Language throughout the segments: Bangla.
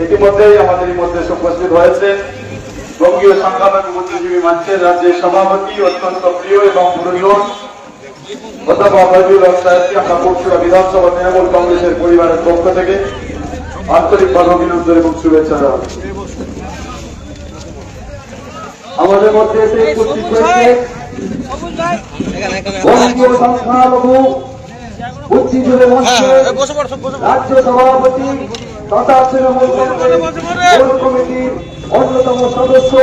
ইতিমধ্যেই আমাদের মধ্যে উপস্থিত হয়েছে বঙ্গীয় সংখ্যালঘু বুদ্ধিজীবী মঞ্চের রাজ্যের সভাপতি অত্যন্ত প্রিয় এবং গুরুজন অধ্যাপক ফজলুল হক সাহেবকে আমরা পরশুরা বিধানসভা তৃণমূল কংগ্রেসের পরিবারের পক্ষ থেকে আন্তরিকভাবে অভিনন্দন এবং শুভেচ্ছা জানাই। আমাদের মধ্যে এসে উপস্থিত হয়েছে বঙ্গীয় সংখ্যালঘু বুদ্ধিজীবী মঞ্চের রাজ্য সভাপতি তথা তৃণমূল কংগ্রেস কমিটির অন্যতম সদস্য,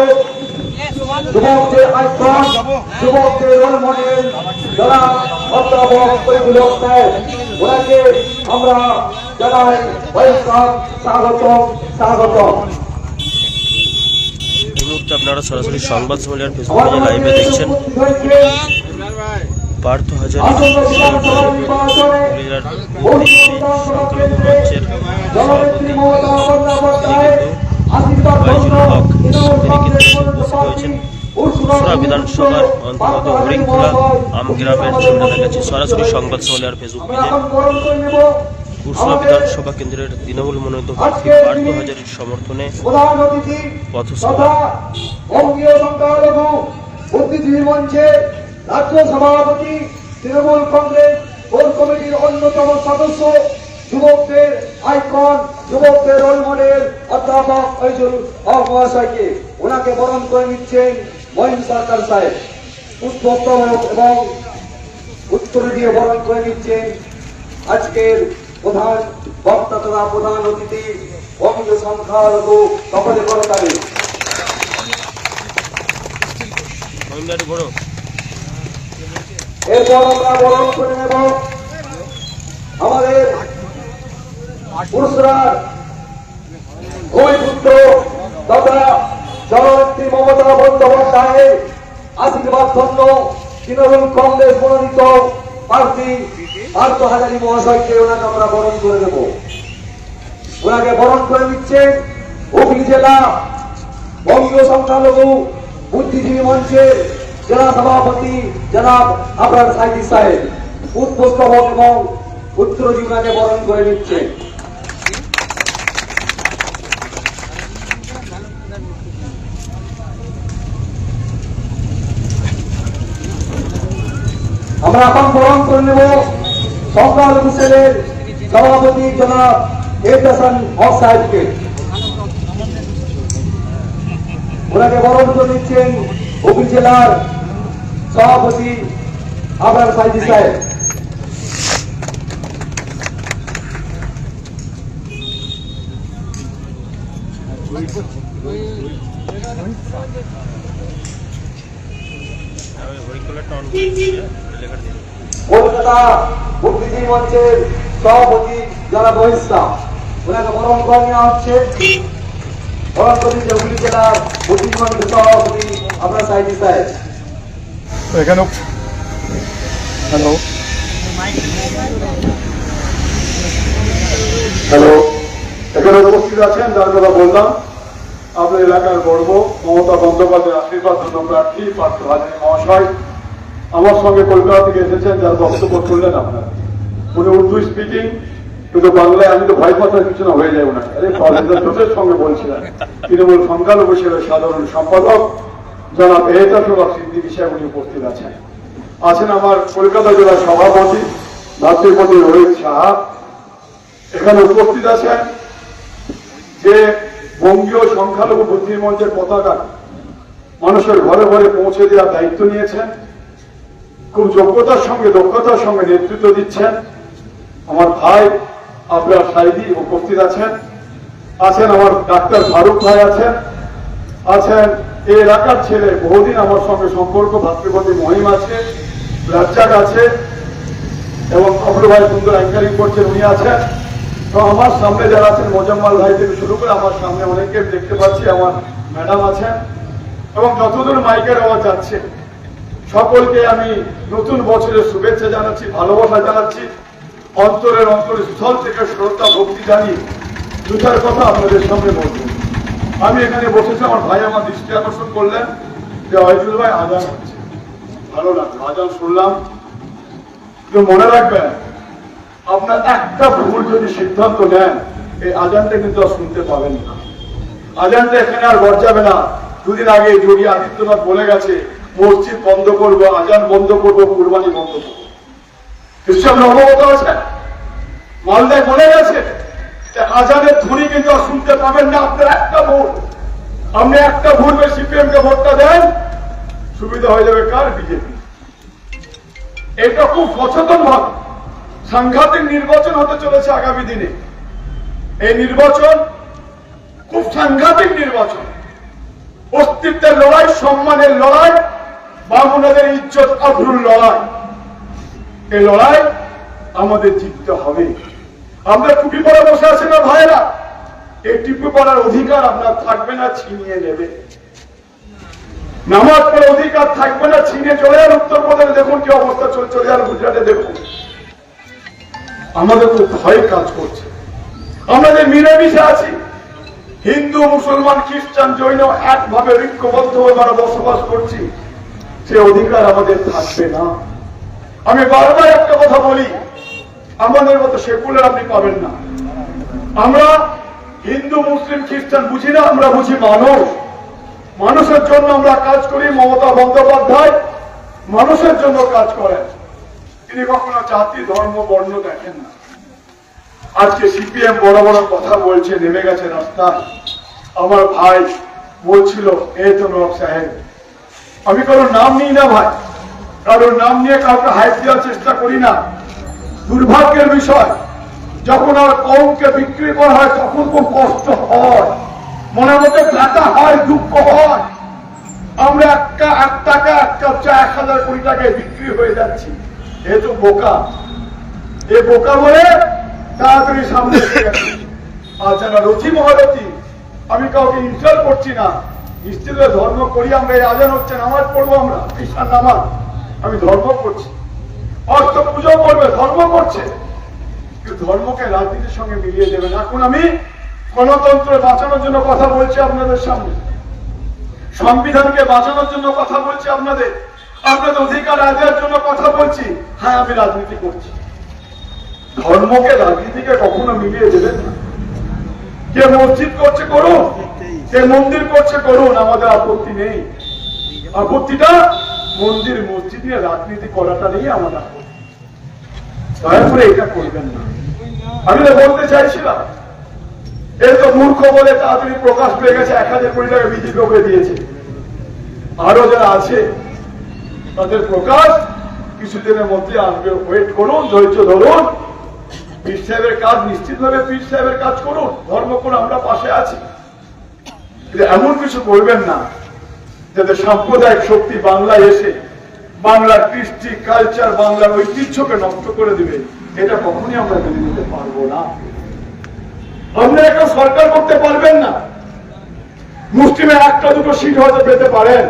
যুবকদের আইকন, যুবকদের রোল মডেল যারা অধ্যাপক ফজলুল হক সাহেব, ওনাকে আমরা জানাই ওয়েলকাম, স্বাগতম। এই মুহূর্তে আপনারা সরাসরি সংবাদ সম্মেলন ফেসবুক পেজে লাইভে দেখছেন। পার্থ হাজারী মঞ্চের সভাপতি ফজলুল হক হয়েছেন পরশুরা বিধানসভার অন্তর্গত হরিংখোলা আমগ্রামের জমিদারের কাছে সরাসরি সংবাদ সম্মেলন ফেসবুক পেজে পরশুরা বিধানসভা কেন্দ্রের তৃণমূল মনোনীত প্রার্থী পার্থ হাজারীর সমর্থনে পথসভা। বুদ্ধিজীবী মঞ্চের রাজ্য সভাপতি, তৃণমূল কংগ্রেস কোর কমিটির অন্যতম সদস্য, যুবকদের আইকন, যুবকদের রোল মডেল অধ্যাপক ফজলুল হক মহাশয়কে ওনাকে বরণ করে নিচ্ছেন মহিম সরকার সাহেব। পুষ্পস্তবক এবং উত্তর দিয়ে বরণ করে নিচ্ছেন আজকের প্রধান বক্তা তথা প্রধান অতিথি বঙ্গীয় সংখ্যালঘু সকলে করতালি। এরপর আমরা বরণ করে নেব আমাদের পরশুরার ভূমিপুত্র তথা জননেত্রী মমতা বন্দ্যোপাধ্যায়ের আশীর্বাদ ধন্য তৃণমূল কংগ্রেস মনোনীত প্রার্থী পার্থ হাজারী মহাশয়কে ওনাকে আমরা বরণ করে দেব। ওনাকে বরণ করে নিচ্ছেন হুগলি জেলা বঙ্গীয় সংখ্যালঘু বুদ্ধিজীবী মঞ্চের জেলা সভাপতি জনাব আবরার সাইদি সাহেব। পুষ্পস্তবক এবং উত্তরজী ওনাকে বরণ করে নিচ্ছেন। আমরা এখন বরণ করে নেব সংখ্যালঘু সেলের সভাপতি জনাব এহসান হক সাহেবকে। ওনাকে বরণ করে নিচ্ছেন হুগলি জেলার সভাপতি আবরার সাইদি সাহেব। কলকাতা বুদ্ধিজীবী মঞ্চের সভাপতি যারা বহিষ্ঠা, ওনাকে বরণ করে নেওয়া হচ্ছে। বরণ করে নিচ্ছে হুগলি জেলার বুদ্ধিজীবী মঞ্চের সভাপতি আবরার সাইদি সাহেব। এখানে হ্যালো এখানে উপস্থিত আছেন যার কথা বললাম, আপনার এলাকার গর্ব মমতা বন্দ্যোপাধ্যায়ের আশীর্বাদ ধন্য প্রার্থী পার্থ হাজারী মহাশয় আমার সঙ্গে কলকাতা থেকে এসেছেন, যার বক্তব্য শুনলেন আপনার। উনি উর্দু স্পিকিং, কিন্তু বাংলায় আমি তো ভয় পাতার কিছু না হয়ে যায় ওনাকে। আরে সঙ্গে বলছিলেন তৃণমূল সংখ্যালঘু সেলের সাধারণ সম্পাদক জনাব এহসান হক সিদ্দিকী সাহেব উনি উপস্থিত আছেন। আছেন আমার কলকাতা জেলার সভাপতি ভাতৃপতি রোহিত সাহা। এখানে উপস্থিত আছেন যে বঙ্গীয় সংখ্যালঘু বুদ্ধি মঞ্চের পতাকা মানুষের ঘরে ঘরে পৌঁছে দেওয়ার দায়িত্ব নিয়েছেন, খুব যোগ্যতার সঙ্গে দক্ষতার সঙ্গে নেতৃত্ব দিচ্ছেন আমার ভাই আবরার সাইদি উপস্থিত আছেন। আছেন আমার ডাক্তার ফারুক ভাই আছেন এই এলাকার ছেলে, বহুদিন আমার সঙ্গে সম্পর্ক, ভাতৃপতি মহিম আছে, রাজ্জাক আছে এবং অপর ভাই সুন্দর অ্যাঙ্কারিং করছেন উনি আছেন। তো আমার সামনে যারা আছেন মোজাম্মাল ভাই থেকে শুরু করে আমার সামনে অনেকে দেখতে পাচ্ছি, আমার ম্যাডাম আছেন এবং যতদূর মাইকের আওয়াজ যাচ্ছে সকলকে আমি নতুন বছরের শুভেচ্ছা জানাচ্ছি, ভালোবাসা জানাচ্ছি। অন্তরের স্থল থেকে শ্রদ্ধা ভক্তি জানিয়ে দু চার কথা আপনাদের সামনে বলব। আমি এখানে বসেছি, আমার ভাই আমার দৃষ্টি আকর্ষণ করলেন যে ওয়াহিদুল ভাই আজান হচ্ছে, ভালো লাগলো, আজান শুনলাম। কিন্তু মনে রাখবেন, আপনার একটা ভুল যদি সিদ্ধান্ত নেন, এই আজানটা কিন্তু আর শুনতে পাবেন না। আজানটা এখানে আর বজাবে না। দুদিন আগে যোগী আদিত্যনাথ বলে গেছে, মসজিদ বন্ধ করবো, আজান বন্ধ করবো, কুরবানি বন্ধ করবো। নিশ্চয় আমরা অবগত আছেন। মালদায় বলে গেছে যে আজানের ধ্বনি কিন্তু আর শুনতে পাবেন না। আপনার একটা ভুল, আপনি একটা ভুল সিপিএম কে ভোটটা দেন, সুবিধা হয়ে যাবে কার? বিজেপি। এটা খুব সচেতন ভাবে। সাংঘাতিক নির্বাচন হতে চলেছে আগামী দিনে। এই নির্বাচন খুব সাংঘাতিক নির্বাচন, অস্তিত্বের লড়াই, সম্মানের লড়াই, বামুনদের ইজ্জত আবরুর লড়াই। এই লড়াই আমাদের জিততে হবে। আমরা টুপি পরে বসে আছি না ভাইরা, এই টুপি পরার অধিকার আপনার থাকবে না, ছিনিয়ে নেবে। নামাজ পড়ার অধিকার থাকবে না, ছিনিয়ে চলে যান। উত্তরপ্রদেশে দেখুন কি অবস্থা চলছে, চলে যান গুজরাটে দেখুন। আমাদের খুব ভয় কাজ করছে। আমরা যে মিলেমিশে আছি, হিন্দু, মুসলমান, খ্রিস্টান, জৈন একভাবে ঐক্যবদ্ধ হয়ে আমরা বসবাস করছি, সে অধিকার আমাদের থাকবে না। আমি বারবার একটা কথা বলি, আমাদের মতো সেকুলার আপনি পাবেন না। আমরা হিন্দু, মুসলিম, খ্রিস্টান বুঝি না, আমরা বুঝি মানুষ। মানুষের জন্য আমরা কাজ করি। মমতা বন্দ্যোপাধ্যায় মানুষের জন্য কাজ করেন। তিনি কখনো জাতি, ধর্ম, বর্ণ দেখেন না। আজকে সিপিএম বড় বড় কথা বলছে, নেমে গেছে রাস্তায়। আমার ভাই বলছিল, এ তো নবাব সাহেব, আমি কারোর নাম নিই না ভাই, কারোর নাম নিয়ে কাউকে হাইপ দেওয়ার চেষ্টা করি না। দুর্ভাগ্যের বিষয়, যখন আর কমকে বিক্রি করা হয় তখন খুব কষ্ট হয়, মনের মধ্যে ব্যথা হয়, দুঃখ হয়। আমরা এক টাকা, এক কাপ চা 1000 কোটি টাকায় বিক্রি হয়ে যাচ্ছি। এ তো বোকা, এ বোকা বলে তাড়াতাড়ি সামনে এসে গেছে। আর যারা রথি মহারথী, আমি কাউকে ইনসাল্ট করছি না, নিশ্চিত ধর্ম করি আমরা। এই আজান হচ্ছে, নামাজ পড়বো আমরা, খ্রিস্টান নামাজ, আমি ধর্ম করছি। অর্থ পুজো করবে, ধর্ম করছে, কিন্তু ধর্মকে রাজনীতির সঙ্গে মিলিয়ে দেবেন। এখন আমি গণতন্ত্র বাঁচানোর জন্য কথা বলছি আপনাদের সামনে, সংবিধানকে বাঁচানোর জন্য কথা বলছি আপনাদের, আপনাদের অধিকার আদায়ের জন্য কথা বলছি। হ্যাঁ, আমি রাজনীতি করছি। ধর্মকে রাজনীতিকে কখনো মিলিয়ে দেবেন না। কে মসজিদ করছে করুন, কে মন্দির করছে করুন, আমাদের আপত্তি নেই। আপত্তিটা মন্দির মসজিদ নিয়ে রাজনীতি করাটা নিয়ে আমাদের আপত্তি। দয়া করে এটা করবেন না। আমি তো বলতে চাইছিলাম, এই তো মূর্খ বলে তাড়াতাড়ি প্রকাশ পেয়ে গেছে, 1000 কোটি টাকা বিজেপি ওকে দিয়েছে। আরো যারা আছে তাদের প্রকাশ কিছুদিনের মধ্যে আসবে, ওয়েট করুন, ধৈর্য ধরুন। পীর সাহেবের কাজ নিশ্চিত ভাবে পীর সাহেবের কাজ করুন, ধর্ম করুন, আমরা পাশে আছি। কিন্তু এমন কিছু করবেন না যাতে সাম্প্রদায়িক শক্তি বাংলায় এসে বাংলার কৃষ্টি, কালচার, বাংলার ঐতিহ্যকে নষ্ট করে দিবে। এটা কখনই আমরা মেনে নিতে পারবো না। আপনারা একটা সরকার করতে পারবেন না। মুসলিমের একটা দুটো সিট হয়তো পেতে পারেন,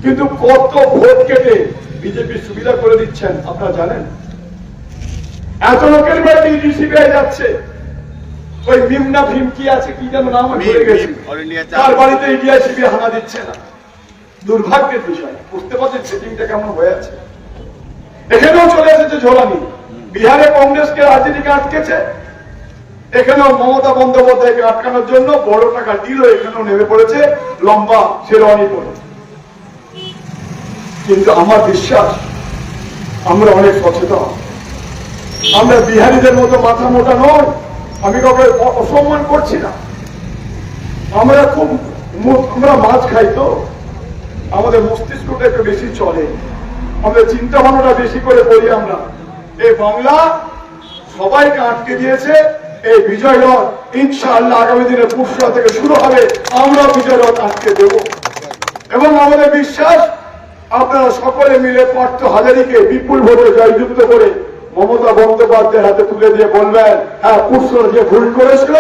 কিন্তু কত ভোট কেটে বিজেপি সুবিধা করে দিচ্ছেন আপনারা জানেন। এত লোকের বাড়িতে ইডি সিবিআই যাচ্ছে, ওই মিমনা ভীম কি আছে, কি যেন নাম, ভুলে গেছি, তার বাড়িতে ইডি সিবিআই হানা দিচ্ছে না। দুর্ভাগ্যের বিষয়। বুঝতে পারছেন সেটিংটা কেমন হয়ে আছে। এখানেও চলে এসেছে ঝোলানি। বিহারে কংগ্রেসকে রাজনীতিকে আটকেছে, এখানেও মমতা বন্দ্যোপাধ্যায়কে আটকানোর জন্য বড় টাকা ডিল এখানেও নেমে পড়েছে, লম্বা শেরওয়ানি করে। কিন্তু আমার বিশ্বাস আমরা অনেক সচেতন। আমরা বিহারীদের মতো মাথা মোটা নয়। আমি কাউকে অসম্মান করছি না। আমরা মাছ খাই, তো আমাদের মস্তিষ্কটা একটু বেশি চলে, আমাদের চিন্তা ভাবনাটা বেশি করে করি আমরা। এই বাংলা সবাইকে আটকে দিয়েছে। এই বিজয় রথ ইনশাআল্লাহ আগামী দিনে পুরসভা থেকে শুরু হবে, আমরা বিজয় রথ আটকে দেব। এবং আমাদের বিশ্বাস আপনারা সকলে মিলে পার্থ হাজারীকে বিপুল ভোটে জয়যুক্ত করে মমতা বন্দ্যোপাধ্যায়ের হাতে তুলে দিয়ে বলবেন, হ্যাঁ, পুরসভা যে ভুল করেছিল,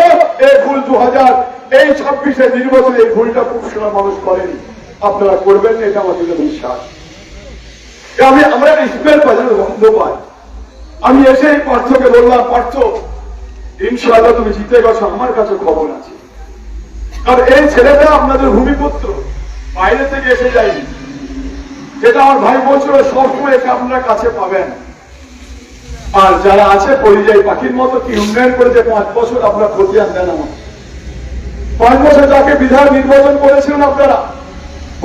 এই ভুল 2026 নির্বাচনে এই ভুলটা পুরসভা মানুষ করেনি। আপনারা করবেন না, এটা আমাদের বিশ্বাস। আমরা স্মেল পাই, বন্ধ পাই। আমি এসে পার্থকে বললাম, পার্থ ইনশাআল্লাহ তুমি জিতে গেছো, আমার কাছে খবর আছে। আর এই ছেলেটা আপনাদের ভূমিপুত্র, বাইরে থেকে এসে যায়নি। যেটা আমার ভাই বলছিল, সবসময় একে আপনারা কাছে পাবেন। আর যারা আছে পরিযায়ী পাখির মতো কি উন্নয়ন করেছে 5 বছর আপনারা খতিয়ান দেন আমার। 5 বছর যাকে বিধায়ক নির্বাচন করেছিলেন আপনারা,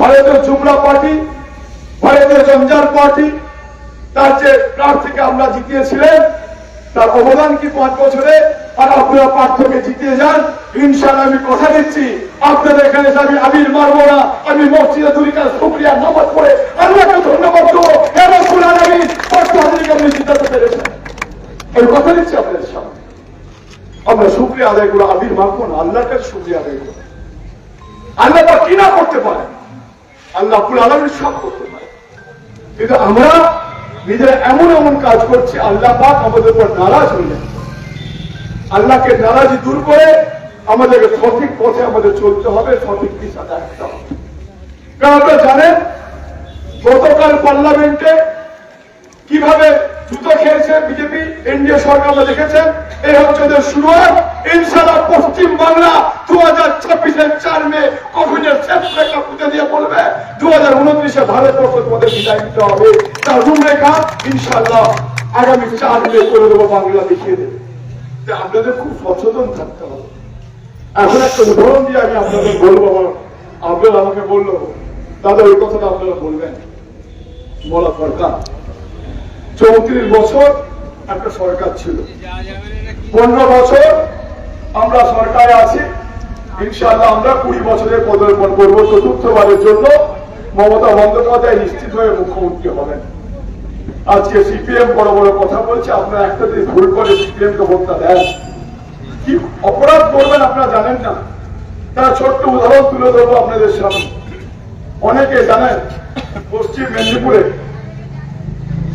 ভারতীয় জুমলা পার্টি, ভারতীয় জঞ্জাল পার্টি, তার যে প্রার্থীকে আমরা জিতিয়েছিলেন, তার অবদান কি 5 বছরে? আর আপনারা পার্থকে জিতিয়ে যান, ইনশাআল্লাহ আমি কথা দিচ্ছি আপনাদের এখানে আমি আবির মারবো না, আমি মসজিদে দুরিকার শুকরিয়া নামাজ পড়ে আল্লাহকে ধন্যবাদ দেবো। হে রাসূল আলামিন, পার্থ হাজরিকে আপনি জিতাতে পেরেছেন, আমি কথা দিচ্ছি আপনাদের সামনে। আমরা শুকরিয়া আদায় করে আবির মারবো না, আল্লাহর কাছে শুকরিয়া আদায় করবো। আল্লাহ পাক কি না করতে পারে? আল্লাহ রাব্বুল আলামিন সব করতে পারে, কিন্তু আমরা নিজেরা এমন এমন কাজ করছি, আল্লাহ পাক আমাদের উপর নারাজ হয়ে যায়। আল্লাহকে নারাজি দূর করে আমাদেরকে সঠিক পথে আমাদের চলতে হবে, সঠিক দিশা দেখাতে হবে। কারণ আপনারা জানেন গতকাল পার্লামেন্টে কিভাবে জুতো খেয়েছে বিজেপি, এনডিএ সরকার আমরা দেখেছেন। এই হচ্ছে ওদের শুরুয়াত। ইনশাআল্লাহ পশ্চিম বাংলা 2026-এর 4 মে কখনের শেষ রেখা পুঁতে দিয়ে বলবে 2029-এ ভারতবর্ষ তোমাদের বিদায় দিতে হবে। তার রূপরেখা ইনশাআল্লাহ আগামী 4 মে করে দেবো, বাংলা দেখিয়ে দেবে। আপনাদের খুব সচেতন থাকতে হবে। এখন একটা উদাহরণ দিয়ে আমি আপনাদের বলবো, আপনারা আমাকে বললো দাদা ওই কথাটা আপনারা বলবেন, বলা দরকার। 34 বছর একটা সরকার ছিল, 15 বছর আমরা সরকারে আছি। ইনশাআল্লাহ আমরা 20 বছরের পদার্পণ করবো। চতুর্থবারের জন্য মমতা বন্দ্যোপাধ্যায় নিশ্চিত হয়ে মুখ্যমন্ত্রী হবেন। আজকে সিপিএম বড় বড় কথা বলছে, আপনারা একটা দিন ভুল করে সিপিএম কে ভোটটা দেন। কি অপরাধ করবেন আপনারা জানেন না। তার ছোট্ট উদাহরণ তুলে ধরবো আপনাদের সামনে। অনেকে জানেন পশ্চিম মেদিনীপুরে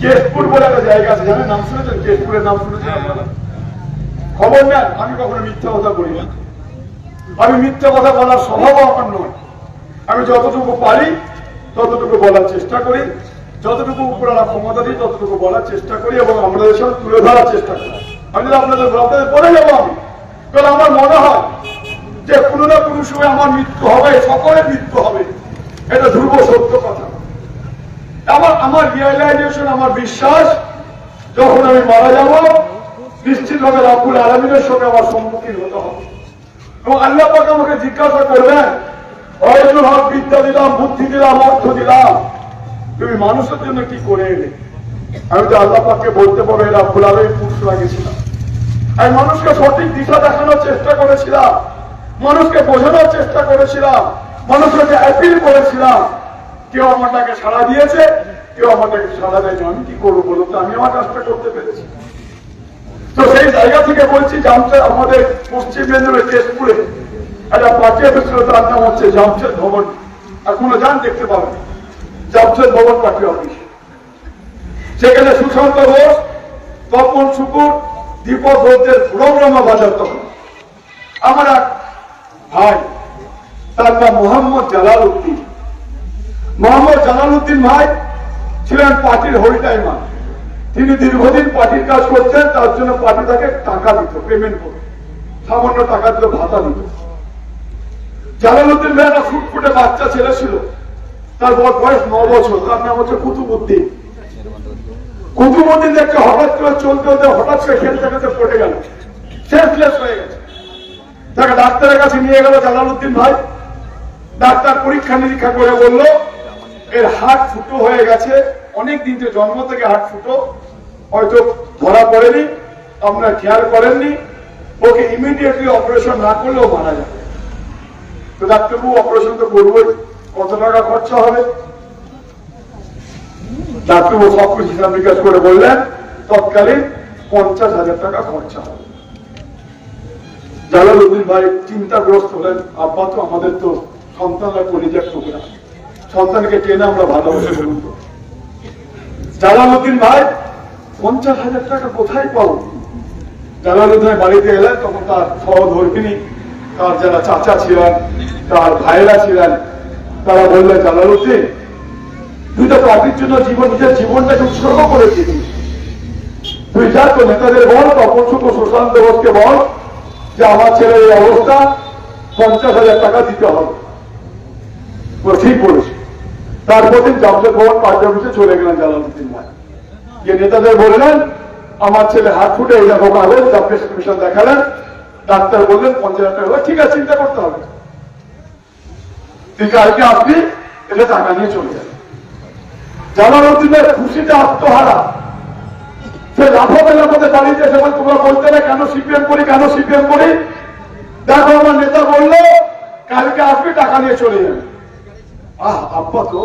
কেশপুর বলে একটা জায়গা আছে, জানেন? নাম শুনেছেন? কেশপুরের নাম শুনেছেন আপনারা? খবর নেন। আমি কখনো মিথ্যা কথা বলি না, আমি মিথ্যা কথা বলার স্বভাব আমার নয়। আমি যতটুকু পারি ততটুকু বলার চেষ্টা করি, যতটুকু উপরালা ক্ষমতা দিই ততটুকু বলার চেষ্টা করি এবং আমাদের সাথে তুলে ধরার চেষ্টা করি। আমি আপনাদের বলে যাবো আমি, কারণ আমার মনে হয় যে কোনো না কোনো সময় আমার মৃত্যু হবে, সকলের মৃত্যু হবে, এটা ধ্রুব সত্য কথা। আমার রিয়েলাইজেশন, আমার বিশ্বাস, যখন আমি মারা যাব নিশ্চিতভাবে রাব্বুল আলামিনের সঙ্গে আমার সম্মুখীন হতে হবে। এবং আল্লাহ পাক আমাকে জিজ্ঞাসা করবেন, ওয়াইদুল হক বিদ্যা দিলাম, বুদ্ধি দিলাম, অর্থ দিলাম, তুমি মানুষের জন্য কি করে এলে? আমি তো আল্লাহ পাককে বলতে পারবো রাব্বুল আলামিন পুরুষ লাগিয়েছিলাম। আমি মানুষকে সঠিক দিশা দেখানোর চেষ্টা করেছিলাম, মানুষকে বোঝানোর চেষ্টা করেছিলাম, মানুষকে অ্যাপিল করেছিলাম। কেউ আমারটাকে সাড়া দিয়েছে, কেউ আমারটাকে সাড়া দেয়নি। আমি কি করবো বলো তো? আমি আমার কাজটা করতে পেরেছি। তো সেই জায়গা থেকে বলছি, জামশেদ আমাদের পশ্চিম মেদিনীপুরের কেশপুরে একটা পার্টি অফিস ছিল, তার নাম হচ্ছে জামশেদ ভবন। এখনো যান দেখতে পাবেন, জামশেদ ভবন পার্টি অফিস। সেখানে সুশান্ত ঘোষ, তপন শুকুর, দীপক ঘোষের রমরমা বাজার। তখন আমার এক ভাই, তার নাম মোহাম্মদ জালাল উদ্দিন। মোহাম্মদ জালাল উদ্দিন ভাই ছিলেন পার্টির হোল টাইমার। তিনি দীর্ঘদিন পার্টির কাজ করতেন, তার জন্য পার্টি তাকে টাকা দিত, পেমেন্ট করে সামান্য টাকা দিত, ভাতা দিত। জালাল উদ্দিন ভাই একটা ফুটফুটে বাচ্চা ছেলে ছিল, তার বয়স 9 বছর। তার নাম হচ্ছে কুতুবউদ্দিন। কুতুবউদ্দিন দেখতে হঠাৎ করে চলতে হতে হঠাৎ করে খেলতে খেলতে পড়ে গেল, সেন্সলেস হয়ে গেছে। তাকে ডাক্তারের কাছে নিয়ে গেল জালাল উদ্দিন ভাই। ডাক্তার পরীক্ষা নিরীক্ষা করে বলল এর হার্ট ফুটো হয়ে গেছে, অনেক দিন থেকে, জন্ম থেকে হার্ট ফুটো, হয়তো ধরা পড়েনি, আপনারা খেয়াল করেননি, ওকে ইমিডিয়েটলি অপারেশন না করলেও মারা যাবে। তো ডাক্তারবাবু অপারেশন তো করবোই, কত টাকা খরচা হবে? ডাক্তারবাবু সবকিছু হিসাব নিকাশ করে বললেন তৎকালীন 50,000 টাকা খরচা হবে। জালাল উদ্দিন ভাই চিন্তাগ্রস্ত হলেন, আব্বা তো আমাদের তো সন্তানরা কলিজার টুকরা, সন্তানকে টেনে আমরা ভালোবাসে বলুন তো। জালাল উদ্দিন ভাই 50,000 টাকা কোথায় পাবো? জালাল উদ্দিন বাড়িতে এলেন, তখন তার সহধর্মিনী, তার যারা চাচা ছিলেন, তার ভাইরা ছিলেন, তারা বললেন জালাল উদ্দিন তুই তো পার্টির জন্য নিজের জীবনটাকে উৎসর্গ করে দিবি, তুই যা তো নেতাদের বল, তপন শুধু সুশান্ত বোসকে বল যে আমার ছেলের এই অবস্থা, 50,000 টাকা দিতে হবে। ঠিক বলেছি। তারপর দিন জামশেদ ভবন পার্টি অফিসে চলে গেলেন জালালউদ্দিন ভাই, গিয়ে নেতাদের বললেন আমার ছেলে হাত ফুটে এইরকম হবে, প্রেসক্রিপশন দেখালেন, ডাক্তার বললেন 50,000 টাকা। ঠিক আছে, চিন্তা করতে হবে, তুই কালকে আসবি, এটা টাকা নিয়ে চলে যাবে। জালালউদ্দিনের খুশিতে আত্মহারা, সে লাফাতে লাফাতে দাঁড়িয়েছে। সেখানে তোমরা বলতে না কেন সিপিএম করি, কেন সিপিএম করি। দেখো আমার নেতা বললো কালকে আসবি, টাকা নিয়ে চলে যাবে। আব্বা তো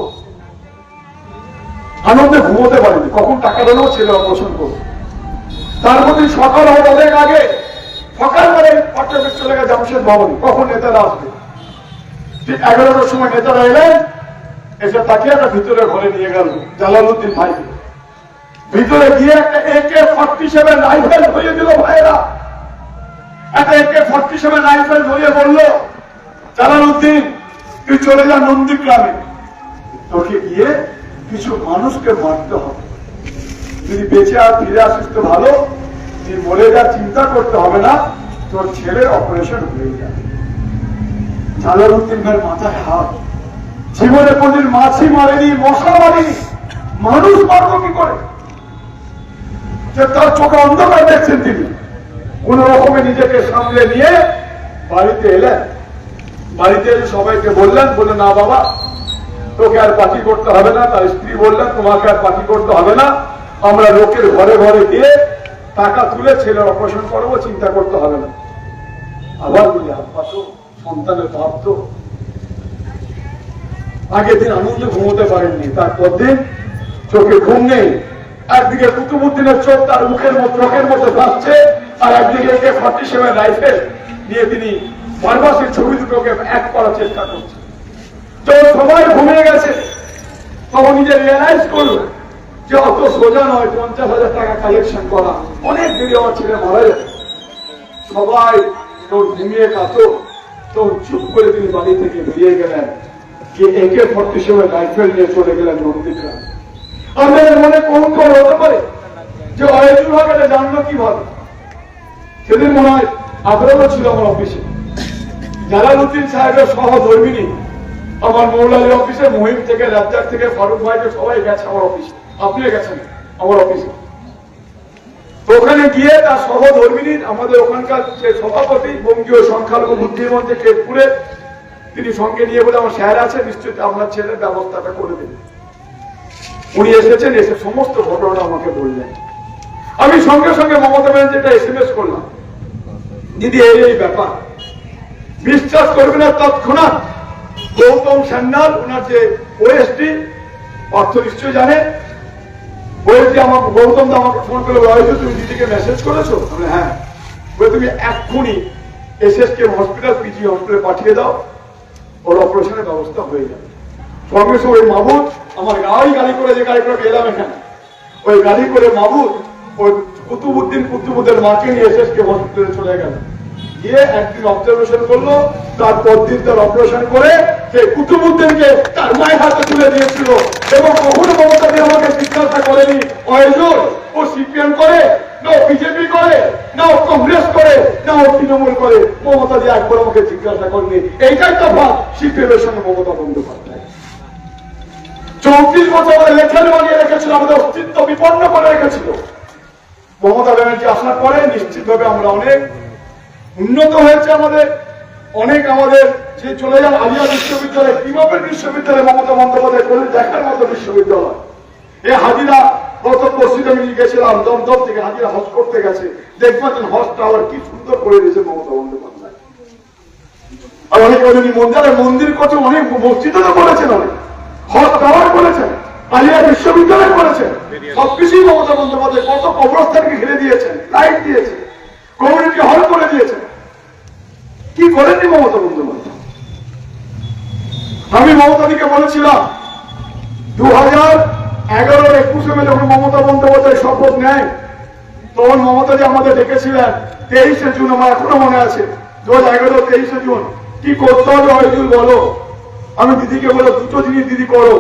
আনন্দে ঘুমোতে পারেনি, কখন টাকা দেবো, ছেলে অপারেশন করবো। তার মধ্যে সকাল হবে অনেক আগে, সকালবেলায় পার্টি অফিস চলে গেছে জামশেদ ভবন, কখন নেতারা আসবে। ঠিক 11টার সময় নেতারা এলেন, এসে তাকে একটা ভিতরে ঘরে নিয়ে গেল জালালউদ্দিন ভাইকে। ভিতরে গিয়ে একটা AK-47 রাইফেল ধরিয়ে দিল ভাইয়েরা, একটা AK-47 রাইফেল ধরিয়ে বললো জালালউদ্দিন তুই চলে যা নন্দীগ্রামে, তোকে গিয়ে কিছু মানুষকে মারতে হবে, যদি বেঁচে আর ফিরে আসিস তো ভালো, তুই মরে যা, চিন্তা করতে হবে না, তোর ছেলের অপারেশন হয়ে যাবে। জালালউদ্দিন ভাইয়ের মাথায় হাত, জীবনে কোনদিন মাছি মারেনি, মশা মারেনি, মানুষ মারবো কি করে। যে তার চোখে অন্ধকার দেখছেন তিনি, কোন রকমে নিজেকে সামলে নিয়ে বাড়িতে এলেন। বাড়িতে এসে সবাইকে বললেন, বলে না বাবা তোকে আর পার্টি করতে হবে না। তার স্ত্রী বললেন তোমাকে আর পার্টি করতে হবে না, আমরা লোকের ঘরে ঘরে গিয়ে টাকা তুলে ছেলের অপারেশন করবো, চিন্তা করতে হবে না। আবার বলি আব্বা তো সন্তানের ভাব তো। আগের দিন আনন্দে ঘুমোতে পারেননি, তারপর দিন চোখে ঘুম নেই। একদিকে কুতুবুদ্দিনের চোখ তার মুখের চোখের মধ্যে ভাসছে, আর একদিকে AK-47 রাইফেল নিয়ে তিনি বারবাসের ছবি দুটোকে এক করার চেষ্টা করছে। তো সবাই ঘুমিয়ে গেছে, তখন নিজে রিয়েলাইজ করলো যে অত সোজা নয় 50,000 টাকা কালেকশন করা, অনেক দেরি আমার ছেলে মারা যাবে। সবাই তোর ঘুমিয়ে কাতো, তো চুপ করে তিনি বাড়ি থেকে বেরিয়ে গেলেন, যে AK-47 রাইফেল নিয়ে চলে গেলেন নন্দীগ্রাম। আমাদের মনে কৌতূহল হতে পারে যে অয়েজুল হক এটা জানলো কিভাবে। সেদিন মনে হয় আগ্রহ ছিল আমার অফিসে, জালালউদ্দিন সাহেবের সহধর্মিনী আমার মৌলালীর অফিসে, মহিম থেকে, রাজ্জাক থেকে, ফারুক ভাই সবাই গেছে আমার অফিসে, আপনিও গেছেন আমার অফিসে। ওখানে গিয়ে তার সহধর্মিনী আমাদের ওখানকার যে সভাপতি বঙ্গীয় সংখ্যালঘু বুদ্ধির মধ্যে কেতপুরে, তিনি সঙ্গে নিয়ে বলে আমার স্যার আছে, নিশ্চয়ই আপনার ছেলের ব্যবস্থাটা করে দেবেন। উনি এসেছেন, এসে সমস্ত ঘটনা আমাকে বললেন। আমি সঙ্গে সঙ্গে মমতা ব্যানার্জিটা SMS করলাম, দিদি এই ব্যাপার। বিশ্বাস করবে না, তৎক্ষণাৎ গৌতম সান্যাল, ওনার যে OSD অর্থ নিশ্চয় জানে, OSD আমাকে গৌতম দা আমাকে ফোন করে বলে তুমি দিদিকে মেসেজ করেছো? হ্যাঁ। বলে তুমি এক্ষুনি SSK হসপিটাল, PG হসপিটালে পাঠিয়ে দাও, ওর অপারেশনের ব্যবস্থা হয়ে যাবে। সঙ্গে সঙ্গে ওই মাহবুব আমার গাড়ি করে, যে গাড়ি করে এলাম এখানে, ওই গাড়ি করে মাহবুব ওই কুতুবুদ্দিনের মাকে নিয়ে SSK হসপিটালে চলে গেল। গিয়ে একদিন অবজারভেশন করলো, তারপর দিন তার অপারেশন করে সে কুতুবুদ্দিনকে তার মায়ের হাতে তুলে দিয়েছিল। এবং কখনো মমতা দিয়ে আমাকে জিজ্ঞাসা করেনি অয়জুল ও সিপিএম করে, না বিজেপি করে, না কংগ্রেস করে, না তৃণমূল করে। মমতা দিয়ে একবার আমাকে জিজ্ঞাসা করেনি। এইটাই তো ভাব সিপিএম এর সঙ্গে মমতা বন্দ্যোপাধ্যায় 34 বছর আমাদের লেখান বানিয়ে রেখেছিল, আমাদের অস্তিত্ব বিপন্ন করে রেখেছিল। মমতা ব্যানার্জি আসার পরে নিশ্চিতভাবে আমরা অনেক উন্নত হয়েছে, আমাদের অনেক, আমাদের যে চলে যান আলিয়া বিশ্ববিদ্যালয়, কিভাবের বিশ্ববিদ্যালয় মমতা বন্দ্যোপাধ্যায় করে দেখার মতো বিশ্ববিদ্যালয়। এই হাজিরা গত পরশু আমি গেছিলাম, দমদম থেকে হাজিরা হজ করতে গেছে, দেখবেন হজ টাওয়ার কি সুন্দর করে দিয়েছে মমতা বন্দ্যোপাধ্যায়। আর অনেক মন্দির করছে, অনেক মসজিদও তো করেছেন, অনেক হজ টাওয়ার করেছেন, আলিয়া বিশ্ববিদ্যালয় করেছেন, সবকিছুই মমতা বন্দ্যোপাধ্যায়। কত কবরস্থানকে ঘিরে দিয়েছেন, লাইট দিয়েছেন, কমিউনিটি হল করে দিয়েছেন। কি করেননি মমতা বন্দ্যোপাধ্যায়? আমি মমতাদিকে বলেছিলাম 2011-21 যখন মমতা বন্দ্যোপাধ্যায় শপথ নেয়, তখন মমতাদি আমাদের ডেকেছিলেন 23শে জুন, আমার এখনো মনে আছে, 2011 23শে জুন। কি করতে হবে অয়জুল বলো? আমি দিদিকে বলো দুটো জিনিস দিদি করো,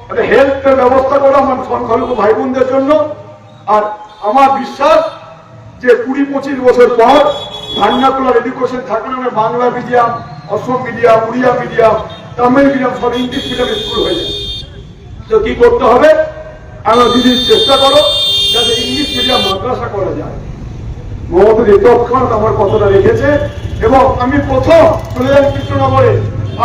একটা হেলথের ব্যবস্থা করো আমার সংখ্যালঘু ভাই বোনদের জন্য, আর আমার বিশ্বাস যে 20-25 বছর পর ভার্নাকুলার এডুকেশন থাকলে না, বাংলা মিডিয়াম, অসম মিডিয়াম, উড়িয়া মিডিয়াম, তামিল মিডিয়াম, সব ইংলিশ মিডিয়াম স্কুল হয়ে যাবে। তো কি করতে হবে? আমরা দিদির চেষ্টা করো যাতে ইংলিশ মিডিয়াম মাদ্রাসা করা যায়। মমতা তৎক্ষণাৎ আমার কথাটা রেখেছে এবং আমি প্রথম চলে যাই কৃষ্ণনগরে,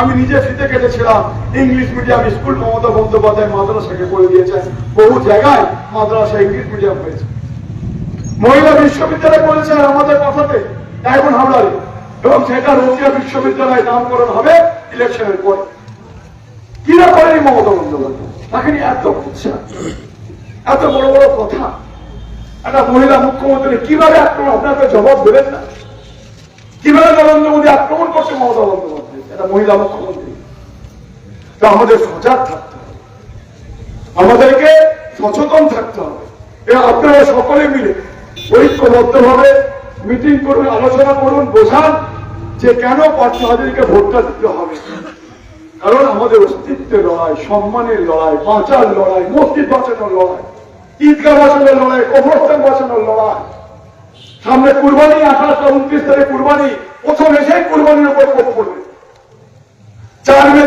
আমি নিজে ফিতে কেটেছিলাম English medium school. Mamata Bandyopadhyay মাদ্রাসাকে করে দিয়েছেন, বহু জায়গায় মাদ্রাসা ইংলিশ মিডিয়াম হয়েছে। মহিলা বিশ্ববিদ্যালয় করেছেন আমাদের কথাতে এখন হাওড়ারে, এবং সেটা রোজিয়া বিশ্ববিদ্যালয় নামকরণ হবে ইলেকশনের পরে। কিনা করেনি মমতা বন্দ্যোপাধ্যায়, তাকে নিয়ে এত উৎসাহ, এত বড় বড় কথা। একটা মহিলা মুখ্যমন্ত্রী কিভাবে আক্রমণ, আপনাকে জবাব দেবেন না? কিভাবে নরেন্দ্র মোদী আক্রমণ করছে মমতা বন্দ্যোপাধ্যায়, একটা মহিলা মুখ্যমন্ত্রী? তো আমাদের সজাগ থাকতে হবে, আমাদেরকে সচেতন থাকতে হবে। এবং আপনারা সকলে মিলে ঐক্যবদ্ধভাবে মিটিং করুন, আলোচনা করুন, বোঝান যে কেন পার্থ হাজারিকে ভোটটা দিতে হবে। কারণ আমাদের অস্তিত্বের লড়াই, সম্মানের লড়াই, বাঁচার লড়াই, মসজিদ বাঁচানোর লড়াই, ঈদগাহ বাঁচানোর লড়াই, কবরস্থান বাঁচানোর লড়াই। সামনে কুরবানি, 28-29 তারিখ কুরবানি, প্রথম এসেই কুরবানির উপর ভোট করবে। 4 মে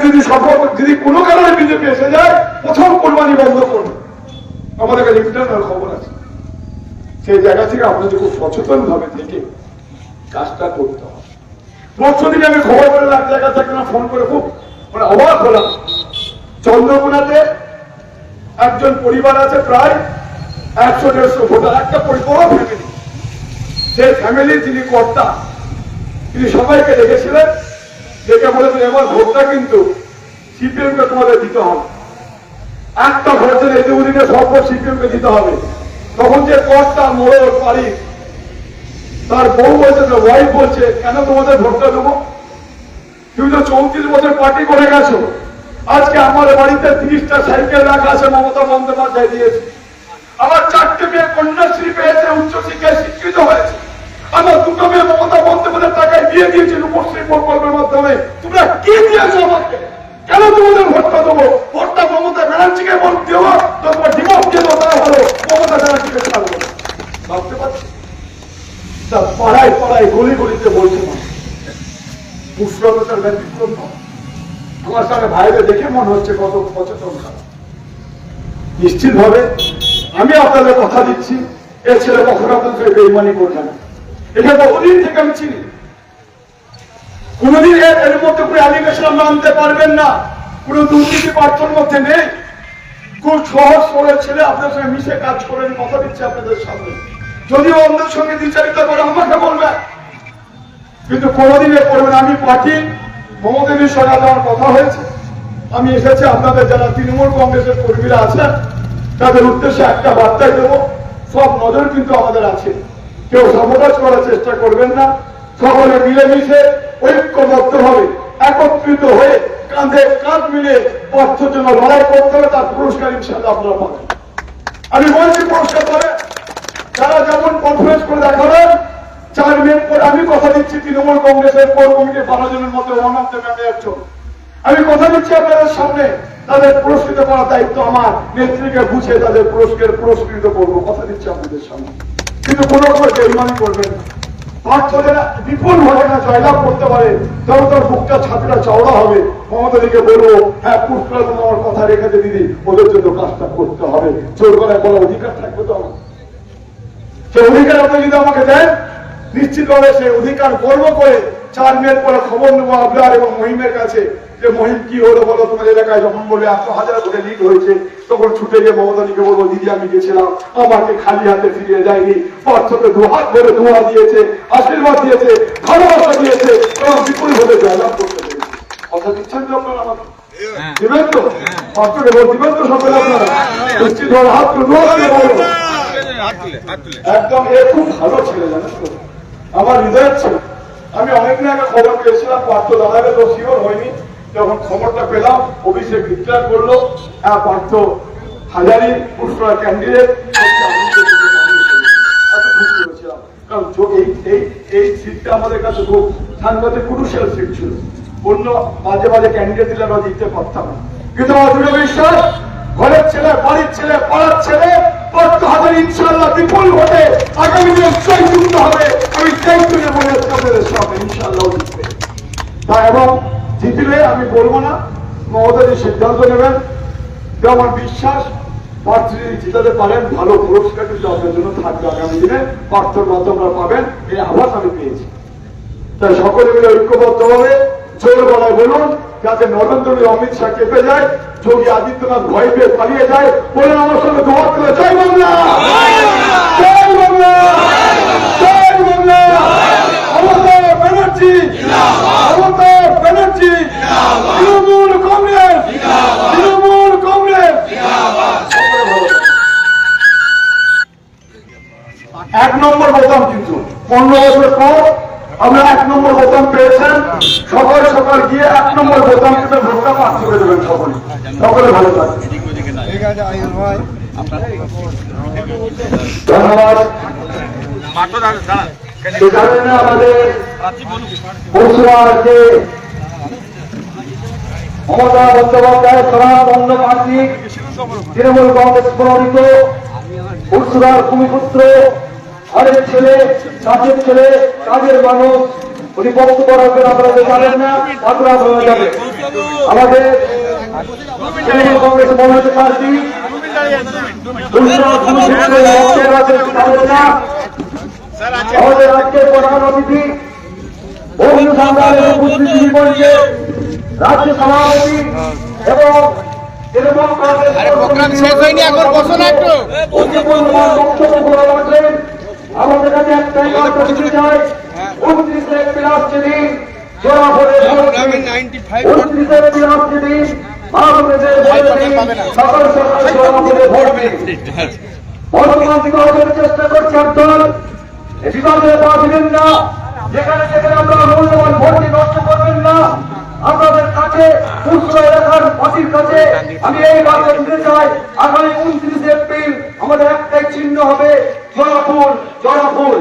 যদি কোনো কারণে বিজেপি এসে যায়, প্রথম কুরবানি বন্ধ করবে। আমাদের কাছে ইন্টারনাল খবর আছে। সেই জায়গা থেকে আপনাদের খুব সচেতন ভাবে থেকে কাজটা করতে হবে। পরশুদিন আমি খবর পেলাম, এক জায়গা থেকে ফোন করে খুব অবাক হলাম। চন্দ্রকোনাতে একজন পরিবার আছে, প্রায় 100-150 ভোটার, একটা বড় ফ্যামিলি। সেই ফ্যামিলির যিনি কর্তা, তিনি সবাইকে ডেকেছিলেন, ডেকে বলেছেন এবার ভোটটা কিন্তু সিপিএম কে তোমাদের দিতে হবে। একটা ভোট এই দুদিনে সব ভোট সিপিএম কে দিতে হবে। তখন যে কর্তা মোড়ল বাড়ি, তার বউ বলছে, ওয়াইফ বলছে, কেন তোমাদের ভোটটা দেবো? তুমি তো 34 বছর পার্টি করে গেছো। আজকে আমার বাড়িতে 30টা সাইকেল রাখা আছে, মমতা বন্দ্যোপাধ্যায় দিয়েছে। আমার 4টে মেয়ে কন্যাশ্রী পেয়েছে, উচ্চশিক্ষায় শিক্ষিত হয়েছে। আমার 2টো মেয়ে মমতা বন্দ্যোপাধ্যায়ের টাকায় দিয়ে দিয়েছে রূপশ্রী প্রকল্পের মাধ্যমে। তোমরা কি দিয়েছো আমাকে? কেন তোমাদের ভোটটা দেবো? ভোটটা মমতা ব্যানার্জিকে ভোট দেবো, তোমার ডিভোর্স দিয়ে দেবো, তারা ভালো, মমতা ব্যানার্জিকে ছাড়বো। ভাবতে পারছি পাড়ায় পাড়ায় গলি গলিতে বলছে না, পুষ্পতার ব্যতিক্রম নয়। আমার সঙ্গে ভাইদের দেখে মনে হচ্ছে কত সচেতন খারাপ। নিশ্চিত ভাবে আমি আপনাদের কথা দিচ্ছি, এ ছেলে কখনো আপনাদের বেইমানি করবে না। এটা বহুদিন থেকে আমি চিনি। কোনদিন এর মধ্যে কোনো অ্যালিগেশন আমরা আনতে পারবেন না। কোনো দুর্নীতি পার্থর মধ্যে নেই। খুব সহজ সরল ছেলে, আপনাদের সঙ্গে মিশে কাজ করেন, কথা দিচ্ছি আপনাদের সামনে। যদিও অন্যের সঙ্গে দ্বিচারিত করে আমাকে বলবেন, কিন্তু কোনোদিন এ করবেন। আমি পার্টি মমতাদির সঙ্গে আমার কথা হয়েছে, আমি এসেছি আপনাদের যারা তৃণমূল কংগ্রেসের কর্মীরা আছেন তাদের উদ্দেশ্যে একটা বার্তাই দেবো। সব নজর কিন্তু আমাদের আছে, কেউ সাবোটাজ করার চেষ্টা করবেন না। সকলে মিলেমিশে ঐক্যবদ্ধভাবে একত্রিত হয়ে কাঁধে কাঁধ মিলে পার্থর জন্য লড়াই করতে হবে। তার পুরস্কার ইনশাআল্লাহ আপনারা পাবেন। আমি বলছি পুরস্কার পাবেন যারা যেমন কনফারেন্স করে দেখাবেন। 4 মে পরে আমি কথা দিচ্ছি তৃণমূল কংগ্রেসের কোর কমিটি 12 জনের মধ্যে ওয়ান অফ দ্য ম্যানে একজন। আমি কথা দিচ্ছি আপনাদের সামনে, তাদের পুরস্কৃত করার দায়িত্ব আমার। নেত্রীকে বুঝে তাদের পুরস্কৃত করবো, কথা দিচ্ছি আপনাদের সামনে। কিন্তু কোনো রকম বেইমানি করবেন না। পার্থরা বিপুল ঘটনা জয়লাভ করতে পারে, তবে তার বুকটা ছাতিটা চওড়া হবে। মমতাদিকে বলবো, হ্যাঁ পুরস্কার আমার কথা রেখেছে দিদি, ওদের জন্য কাজটা করতে হবে। জোর করে বলার অধিকার থাকবে তো আমার। সেই অধিকার আপনি যদি আমাকে দেন, নিশ্চিতভাবে সেই অধিকার গর্ব করে 4 মে পরে খবর নেবো আপনার এবং মহিমের কাছে যে মহিম কি হলো বলো তোমার এলাকায়। যখন বলবে 100,000 ভোটে লিড হয়েছে, তখন ছুটে গিয়ে মমতাদিকে বলবো, দিদি আমি গেছিলাম, আমাকে খালি হাতে ফিরিয়ে যায়নি। পার্থকে 2 হাত ধরে দোয়া দিয়েছে, আশীর্বাদ দিয়েছে, ভালোবাসা দিয়েছে এবং বিপুল ভোটে জয়লাভ করতে পেরেছে। কথা দিচ্ছেন তো আপনারা আমাকে? দিবেন তো? পার্থকে ভোট দিবেন তো সকলে আপনারা? নিশ্চিতভাবে হাত তুলে দোয়া দিয়ে বলবো। একদম এ খুব ভালো ছেলে, জানেন তো, আমার হৃদয়ের ছিল। আমি অনেকদিন আগে খবর পেয়েছিলাম পার্থ দাদাকে, তো শিওর হয়নি। যখন খবরটা পেলাম, অভিষেক ডিক্লেয়ার করলো হ্যাঁ পার্থ হাজারি পুরস্কার ক্যান্ডিডেট। কারণ এই সিটটা আমাদের কাছে খুব সাংঘাতিক ক্রুশিয়াল সিট ছিল। অন্য মাঝে মাঝে ক্যান্ডিডেট দিলে আমরা জিততে পারতাম না। কিন্তু আমার দৃঢ় বিশ্বাস, ঘরের ছেলে, বাড়ির ছেলে, পাড়ার ছেলে পার্থ হাজার ইনশাআল্লাহ বিপুল ভোটে আগামী দিনে জয়যুক্ত হবে। আমি দায়িত্ব নিয়ে বলে যাচ্ছি আপনাদের সামনে ইনশাআল্লাহ জিতবে। তা এবং জিতলে আমি বলবো না, মমতাজি সিদ্ধান্ত নেবেন। তো আমার বিশ্বাস প্রার্থী যদি জিতাতে পারেন ভালো পুরস্কার কিন্তু আপনার জন্য থাকবে আগামী দিনে, পার্থর মাধ্যমে আপনারা পাবেন এই আভাস আমি পেয়েছি। তাই সকলে মিলে ঐক্যবদ্ধভাবে জোর গলায় বলুন যাতে নরেন্দ্র মোদী অমিত শাহ কেঁপে যায়, যোগী আদিত্যনাথ ভয় পেয়ে পালিয়ে যায়। বলেন আমার সঙ্গে দোয়া করে জয় বাংলা, জয় বাংলা, জয় বাংলা। মমতা ব্যানার্জি, মমতা ব্যানার্জি, তৃণমূল কংগ্রেস, তৃণমূল কংগ্রেস। 1 নম্বর বোতাম কিন্তু 15 বছর পর আমরা 1 নম্বর বোতাম পেয়েছেন। সকাল সকাল গিয়ে 1 নম্বর বোতাম কিন্তু ভোটটা পাস করে দেবেন সকলে। সকলে ভালো থাকবেন। ধন্যবাদ। এখানে আমাদের পরশুরার যে মমতা বন্দ্যোপাধ্যায় স্বনামধন্য প্রার্থী তৃণমূল কংগ্রেস মনোনীত পরশুরার ভূমিপুত্র, ঘরের ছেলে, কাজের ছেলে, কাজের মানুষ, উনি বক্তব্য রাখবেন। আপনারা যে জানেন না আপনারা হয়ে যাবে। আমাদের তৃণমূল কংগ্রেস মনোনীত প্রার্থী আমাদের রাজ্যের প্রধান অতিথি অগ্নি সংগ্রামের বুদ্ধিজীবী মঞ্চের রাজ্য সভাপতি এবং তৃণমূল কংগ্রেস আমাদের কাছে একটাই বার্তা দিতে চাই, 29 এপ্রিল আসছে দিন, জোড়া ভোটে ভোট দিন। 29 এপ্রিল আসছে দিন, ভারতের ভোট দিন, সকাল সকাল জোড়া ভোটে ভোট দিন। বর্তমান বিভাগের চেষ্টা করছে একদল, বিভাগের পা দিবেন না। যেখানে যেখানে আপনারা মূল্যবান ভোটটি নষ্ট করবেন না। আপনাদের কাছে খুচরো এলাকার পার্টির কাছে আমি এই বার্তা দিতে চাই, আগামী 29 এপ্রিল আমাদের একটাই চিহ্ন হবে জোড়া ফুল, জোড়া ফুল।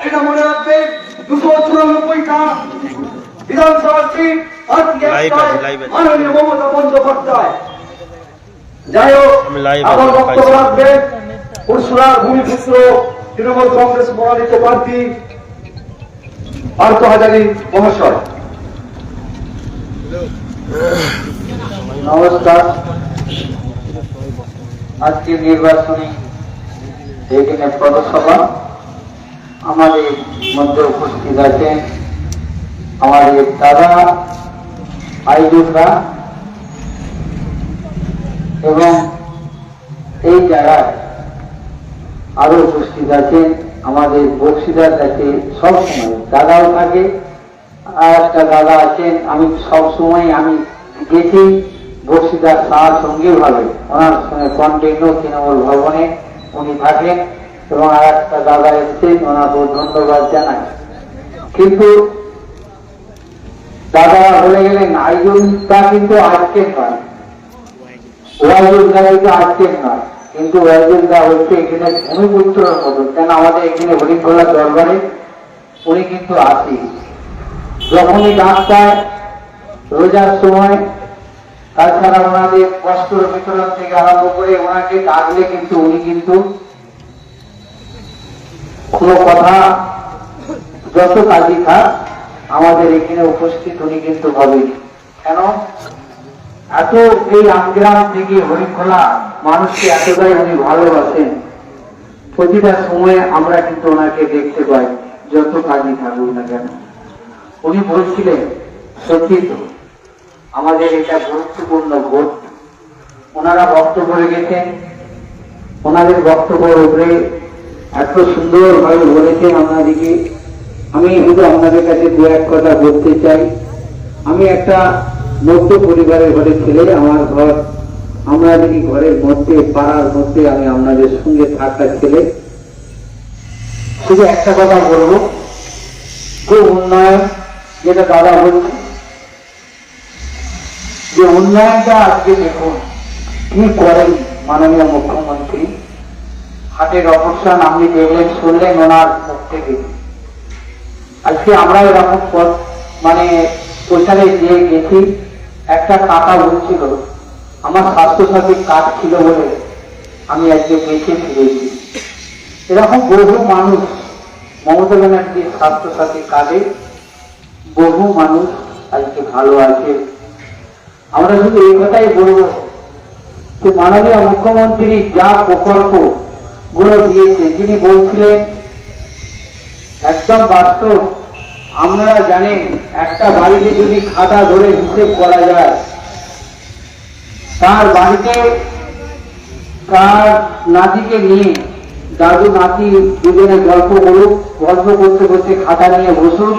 এটা মনে রাখবেন। 294টা বিধানসভার সিট মাননীয় মমতা বন্দ্যোপাধ্যায়। যাই হোক, আমার বক্তব্য রাখবেন পরশুরার ভূমিপুত্র তৃণমূল কংগ্রেস মনোনীত প্রার্থী পার্থ হাজারী মহাশয়। নমস্কার। আজকে নির্বাচনী এখানে পথসভা আমাদের মধ্যে উপস্থিত আছেন আমাদের দাদা আইজুলরা এবং এই জায়গায় আরো উপস্থিত আছেন আমাদের বক্সিদার কাছে সবসময় দাদাও থাকে। আর একটা দাদা আছেন, আমি সবসময় আমি গেছি বক্সিদার তার সঙ্গে ভাবে, ওনার সঙ্গে কন্টিনিউ তৃণমূল ভবনে উনি থাকেন এবং আর একটা দাদা এসছেন, ওনাকে ধন্যবাদ জানাই। কিন্তু দাদা বলে গেলেন আইজুলটা কিন্তু আজকের নয়, ওয়াইজুলটা কিন্তু আজকের নয়, কিন্তু ওয়াইজুলটা হচ্ছে এখানে ভূমিপুত্রের মতো। কেন আমাদের এখানে হরিখোলা দরবারে উনি কিন্তু আসি, যখনই ডাক পায় রোজার সময়, তাছাড়া ওনাদের বস্ত্র বিতরণ থেকে আরম্ভ করে ওনাকে ডাকলে কিন্তু উনি কিন্তু কোনো কথা যত কাজই থাক আমাদের এখানে উপস্থিত উনি কিন্তু হবেন। কেন এত এই আমগ্রাম থেকে হরিখোলা মানুষকে এতটাই উনি ভালোবাসেন, প্রতিটা সময়ে আমরা কিন্তু ওনাকে দেখতে পাই যত কাজই থাকুক না কেন। উনি বলছিলেন সত্যি তো আমাদের এটা গুরুত্বপূর্ণ ভোট। ওনারা বক্তব্য রেখেছেন, ওনাদের বক্তব্যের উপরে এত সুন্দর ভাবে বলেছেন আপনাদেরকে। আমি শুধু আপনাদের কাছে দু এক কথা বলতে চাই। আমি একটা মধ্য পরিবারের ঘরে ছেলে, আমার ঘর আমরা দেখি ঘরের মধ্যে পাড়ার মধ্যে আমি আপনাদের সঙ্গে থাকা ছেলে। শুধু একটা কথা বলবো, খুব উন্নয়ন যেটা দাদা বলছে, যে উন্নয়নটা আজকে দেখুন কি করেন মাননীয় মুখ্যমন্ত্রী। হাটের অবস্থান আপনি দেখলেন, শুনলেন ওনার মুখ থেকে। আজকে আমরা এরকম পথ মানে প্রচারে দিয়ে গেছি। একটা কাকা বলছিল আমার স্বাস্থ্যসাথী কার্ড ছিল বলে আমি আজকে বেঁচে ফিরেছি। এরকম বহু মানুষ মমতা ব্যানার্জির স্বাস্থ্যসাথী কার্ডে বহু মানুষ আজকে ভালো আছে। আমরা শুধু এই কথাই বলবো যে মাননীয় মুখ্যমন্ত্রী যা প্রকল্প গুলো দিয়েছে, যিনি বলছিলেন একদম বাস্তব। আপনারা জানেন একটা বাড়িতে যদি খাতা ধরে হিসেব করা যায়, তার বাড়িতে তার নাতিকে নিয়ে দাদু নাতি দুজনে গল্প করুক, গল্প করতে করতে খাতা নিয়ে বসুন,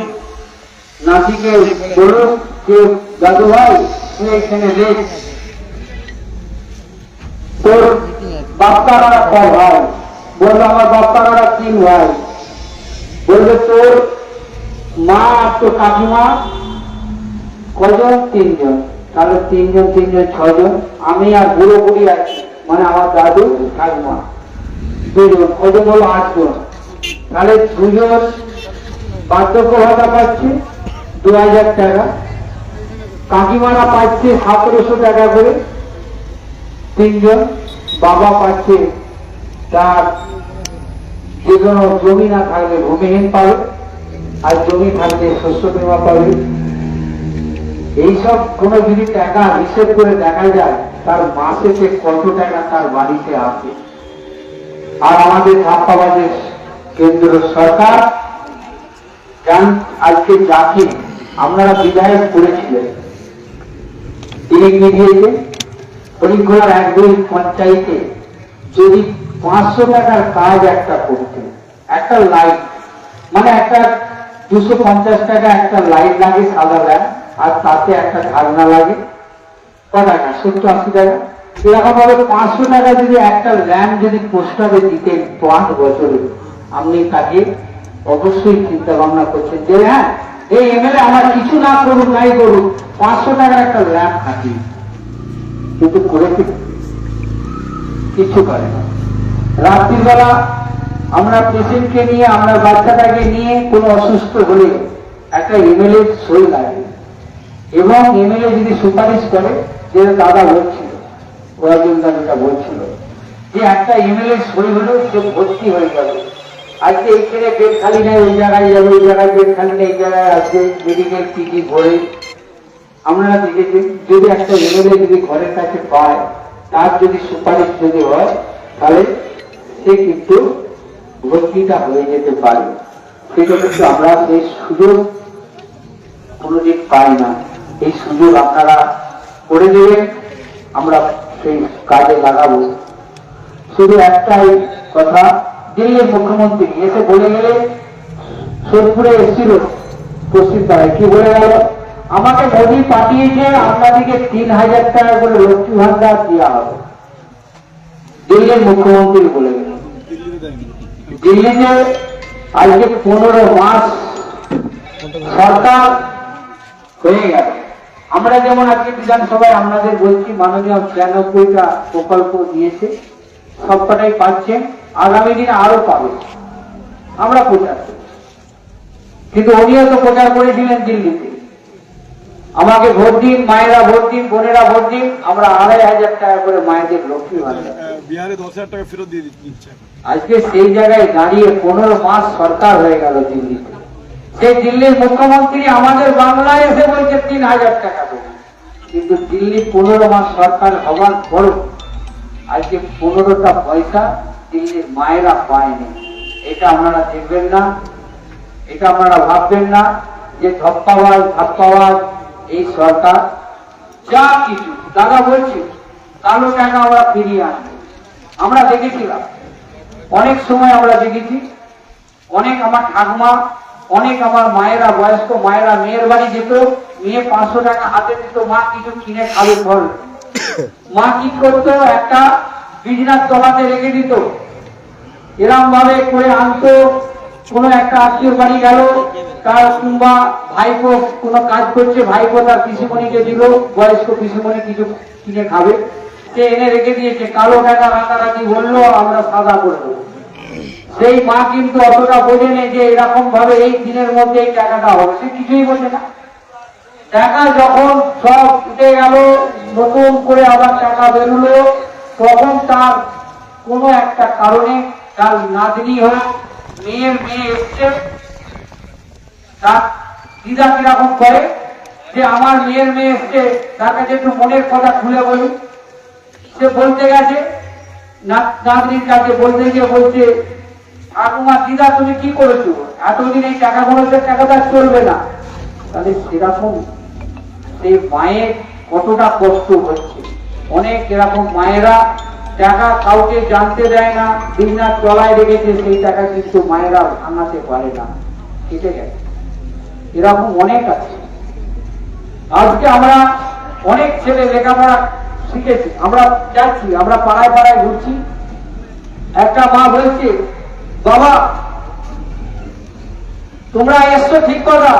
নাতিকে বলুন যে দাদু ভাই তুই এখানে দেখ তোর বাপ্পারা ক ভাই, বললো আমার বাপ্পারা 3 ভাই, বলবে তোর মা আর তোর কাকিমা কজন? 3 জন। তাহলে 3 জন 6 জন, আমি আর বুড়ো বুড়ি আছি, মানে আমার দাদু ঠাকুমা 2 জন, কজন হলো 8 জন। তাহলে 2 জন বার্ধক্য ভাতা পাচ্ছে 2000 টাকা, কাকিমারা পাচ্ছে 1700 টাকা করে 3 জন, বাবা পাচ্ছে তার যে কোনো জমি না থাকলে ভূমিহীন পাবে, আর জমি থাকলে শস্য বীমা পাবে। এইসব কোনো যদি টাকা হিসেব করে দেখা যায়, তার মাসে কত টাকা তার বাড়িতে আসে। আর আমাদের ধাপ্পাবাজের কেন্দ্র সরকার আজকে যাকে আপনারা বিধায়ক করেছিলেন, তিনি কি দিয়েছে? হরিঘোড়ার 1-2 পঞ্চায়েতে যদি 500 টাকার কাজ একটা করতে, একটা লাইট, মানে একটা 250 টাকা একটা লাইট লাগে সাদা ল্যাম্প, আর তাতে একটা ঝাড়না লাগে ক টাকা? 70-80 টাকা। এরকম ভাবে 500 টাকা যদি একটা ল্যাম্প যদি পোস্টারে দিতেন 5 বছরে, আপনি তাকে অবশ্যই চিন্তা ভাবনা করছেন যে হ্যাঁ এই এমএলএ আমার কিছু না করুক নাই করুক, 500 টাকার একটা ল্যাম্প থাকি। কিন্তু করেছে কিছু করে না। রাত্রির বেলা আমরা পেশেন্টকে নিয়ে, আমরা বাচ্চাটাকে নিয়ে কোনো অসুস্থ হলে একটা এমএলএ সই লাগে, এবং এমএলএ যদি সুপারিশ করে, যে দাদা বলছিল, ওরাজন দাদা বলছিল যে একটা এমএলএ সই হলেও সে ভর্তি হয়ে যাবে। আজকে এইখানে বেড খালি নেই, ওই জায়গায় যাবে, ওই জায়গায় বেড খালি নেই, এই জায়গায় আসবে মেডিকেল টিটি ভরে। আপনারা দেখেছেন যদি একটা এমএলএ যদি ঘরের কাছে পায়, তার যদি সুপারিশ যদি হয়, তাহলে সে কিন্তু ভর্তিটা হয়ে যেতে পারে। সেটা কিন্তু আমরা সেই সুযোগ কোনোদিন পাই না। এই সুযোগ আপনারা করে দেবেন, আমরা সেই কাজে লাগাবো। শুধু একটাই কথা, দিল্লির মুখ্যমন্ত্রী এসে বলে গেলে, সোদপুরে এসেছিল পশ্চিম পাড়ায়, কি বলে গেল? আমাকে মোদী পাঠিয়েছে আপনাদেরকে 3000 টাকা করে লক্ষ্মী ভান্ডার দেওয়া হবে। দিল্লির মুখ্যমন্ত্রী বলে গেল। দিল্লিতে আজকে 15 মাস সরকার হয়ে গেল। আমরা যেমন আজকে বিধানসভায় আপনাদের বলছি মাননীয় 93টা প্রকল্প দিয়েছে, সবকটাই পাচ্ছেন, আগামী দিনে আরো পাবে। আমরা প্রচার করি, কিন্তু উনিও তো প্রচার করেছিলেন দিল্লিতে, আমাকে ভোট দিন, মায়েরা ভোট দিন, বোনেরা ভোট দিন, আমরা 2500 টাকা করে মায়েদের লক্ষ্মী ভান্ডার, বিহারে 10,000 টাকা ফেরত দিয়ে দিচ্ছে। আজকে সেই জায়গায় দাঁড়িয়ে 15 মাস সরকার হয়ে গেল দিল্লিতে। সেই দিল্লির মুখ্যমন্ত্রী আমাদের বাংলায় এসে বলছে 3000 টাকা দেবো, কিন্তু দিল্লি 15 মাস সরকার হওয়ার পরও আজকে 15টা পয়সা দিল্লির মায়েরা পায়নি। এটা আপনারা দেখবেন না, এটা আপনারা ভাববেন না যে ধাপ্পাবাজ এই সরকার যা কিছু দাদা বলছি কালো টাকা আমরা ফিরিয়ে আনবো। আমরা দেখেছিলাম অনেক সময়, আমরা দেখেছি অনেক আমার ঠাকুমা, অনেক আমার মায়েরা, বয়স্ক মায়েরা মেয়ের বাড়ি যেত, মেয়ে 500 টাকা হাতে দিত, মা কিছু কিনে খাবে ফল, মা কি করতো একটা বিজনার তলাতে রেখে দিত, এরম ভাবে করে আনতো। কোন একটা আত্মীয় বাড়ি গেল, তার কিংবা ভাইপো কোনো কাজ করছে, ভাইপো তার পিসিমণিকে দিল, বয়স্ক পিসিমণি কিছু কিনে খাবে, সে এনে রেখে দিয়েছে, কালো টাকা রাতারাতি বললো আমরা সাদা করবো। সেই মা কিন্তু অতটা বোঝেনি যে এরকম ভাবে এই দিনের মধ্যে এই টাকাটা হবে, সে কিছুই বোঝে না। টাকা যখন সব উঠে গেল, নতুন করে আবার টাকা বেরোলো, তখন তার কোনো একটা কারণে তার নাতনি হোক, মেয়ে এসছে, তার দিদা কিরকম করে যে আমার মেয়ে এসছে, তার কাছে একটু মনের কথা খুলে বলি। সে বলতে গেছে, নাতনির কাছে বলতে গিয়ে বলছে, ঠাকুমা দিদা তুমি কি করেছো, এতদিন এই টাকা খরচের টাকাটা চলবে না। তাহলে সেরকম সেই মায়ের কতটা কষ্ট হচ্ছে। অনেক এরকম মায়েরা টাকা কাউকে জানতে দেয় না, বিজনেস চলায় রেখেছে, সেই টাকা কিন্তু মায়েরা ভাঙাতে পারে না, কেটে গেছে। এরকম অনেক আছে। আজকে আমরা অনেক ছেলে লেখাপড়া শিখেছি, আমরা যাচ্ছি, আমরা পাড়ায় পাড়ায় ঘুরছি। একটা মা বলছে, বাবা তোমরা এসছো ঠিক কথা,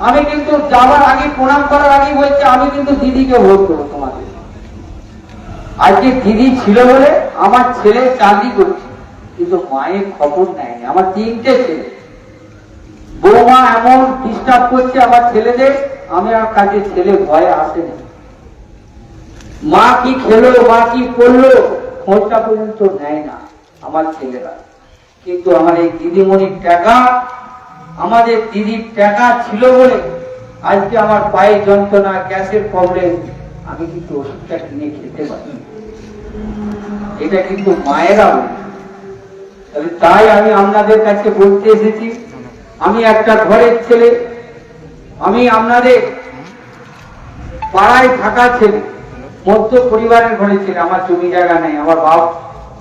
আমি কিন্তু যাওয়ার আগে, প্রণাম করার আগে বলছে আমি কিন্তু দিদিকে ভোট দেবো তোমাদের। আজকে দিদি ছিল বলে আমার ছেলে চাকরি করছে, কিন্তু মায়ের খবর নেয়নি। আমার 3টে ছেলে, বৌমা এমন ডিস্টার্ব করছে আমার ছেলেদের, আমি আর কাছে ছেলে ভয়ে আসেনি। মা কি খেলো, মা কি করলো, খোঁজটা পর্যন্ত নেয় না আমার ছেলেরা। কিন্তু আমার এই দিদিমণির টাকা, আমাদের দিদির টাকা ছিল বলে আজকে আমার পায়ে যন্ত্রণা, গ্যাসের প্রবলেম, আমি কিন্তু ওষুধটা কিনে খেতে পারি। এটা কিন্তু মায়েরা বলে। তাই আমি আপনাদের কাছে বলতে এসেছি, আমি একটা ঘরের ছেলে, আমি আপনাদের পাড়ায় থাকা ছেলে, মধ্য পরিবারের ঘরের ছেলে। আমার জমি জায়গা নেই, আমার বাপ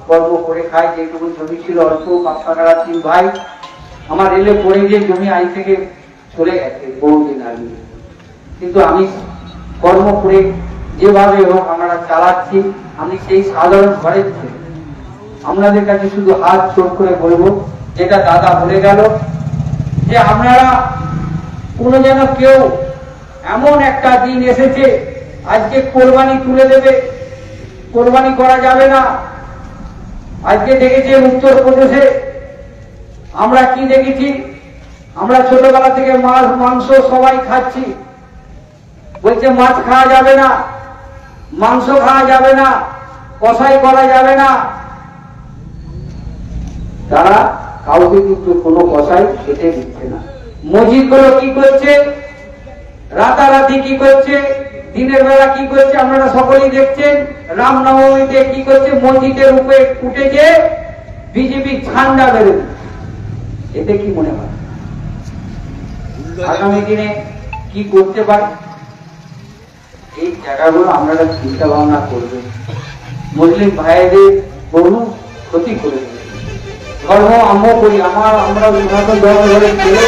কর্ম করে খায়, যেটুকু জমি ছিল অল্প, বাচ্চারা 3 ভাই। আমার রেলে পড়ে গিয়ে জমি আই থেকে চলে গেছে বহুদিন আগে, কিন্তু আমি কর্ম করে যেভাবে হোক আমরা চালাচ্ছি। আমি সেই সাধারণ ঘরের ছেলে। আপনাদের কাছে শুধু হাত জোর করে বলবো, যেটা দাদা বলে গেল, যে আপনারা কোনো যেন কেউ, এমন একটা দিন এসেছে আজকে কোরবানি তুলে দেবে, কোরবানি করা যাবে না। আজকে দেখেছেন উত্তরপ্রদেশে আমরা কি দেখেছি, আমরা ছোটবেলা থেকে মাছ মাংস সবাই খাচ্ছি, বলছে মাছ খাওয়া যাবে না, মাংস খাওয়া যাবে না, কষাই করা যাবে না। তারা কাউকে কিন্তু কোনো কষাই খেতে দিচ্ছে না। মসজিদ গুলো কি করছে, রাতারাতি কি করছে, দিনের বেলা কি করছে আপনারা সকলেই দেখছেন। রামনবমীতে কি করছে, মসজিদের উপরে উঠে গিয়ে বিজেপি ঝান্ডা বেরোবে। এতে কি মনে হয় আগামী দিনে কি করতে পারে? এই জায়গাগুলো আপনারা চিন্তা ভাবনা করবেন। মুসলিম ভাইদের বহু ক্ষতি করে দেবে। ধর্ম আমিও করি, আমরা সনাতন ধর্ম ধরে ছেলে,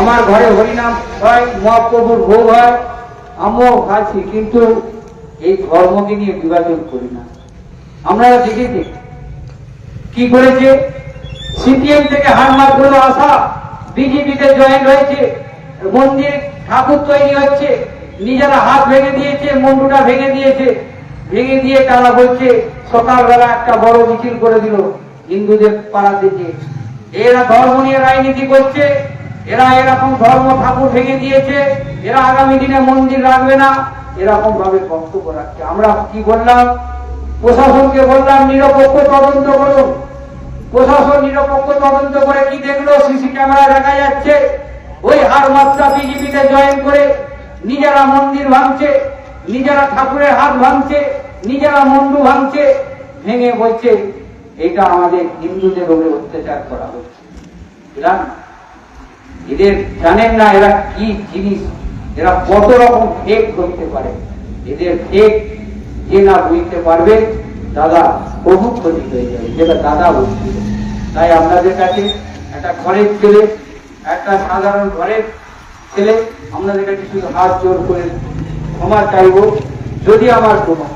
আমার ঘরে হরিনাম হয়, মহাপ্রভুর ভোগ হয়, আমিও খাচ্ছি, কিন্তু এই ধর্মকে নিয়ে বিভাজন করি না। আপনারা দেখেছি কি করেছে, সিপিএম থেকে হারমাত গুলো আসা বিজেপিতে জয়েন হয়েছে, মন্দির ঠাকুর তৈরি হচ্ছে, নিজেরা হাত ভেঙে দিয়েছে, মুন্ডুটা ভেঙে দিয়েছে, ভেঙে দিয়ে তারা বলছে সকালবেলা একটা বড় মিছিল করে দিল হিন্দুদের পাড়া থেকে। এরা ধর্ম নিয়ে রাজনীতি করছে, এরা এরকম ধর্ম ঠাকুর ভেঙে দিয়েছে, এরা আগামী দিনে মন্দির রাখবে না, এরকম ভাবে বক্তব্য রাখছে। আমরা কি বললাম, প্রশাসনকে বললাম নিরপেক্ষ তদন্ত করুন। প্রশাসন নিরপেক্ষ তদন্ত করে কি দেখলো, সিসি ক্যামেরায় দেখা যাচ্ছে ওই হার মাত্রা বিজেপিতে জয়েন করে নিজেরা মন্দির ভাঙছে, নিজেরা ঠাকুরের হাত ভাঙছে, নিজেরা মুন্ডু ভাঙছে, ভেঙে বলছে এটা আমাদের হিন্দুদের উপরে অত্যাচার করা হচ্ছে। এদের জানেন না এরা কি জিনিস, এরা কত রকম ফেক করতে পারে। এদের ফেক যে না বুঝতে পারবে দাদা বহু ক্ষতি হয়ে যাবে, যেটা দাদা বলছিল। তাই আপনাদের কাছে একটা ঘরের ছেলে, একটা সাধারণ ঘরের ছেলে, আপনাদের কাছে শুধু হাত জোর করে ক্ষমা চাইব। যদি আমার কোনো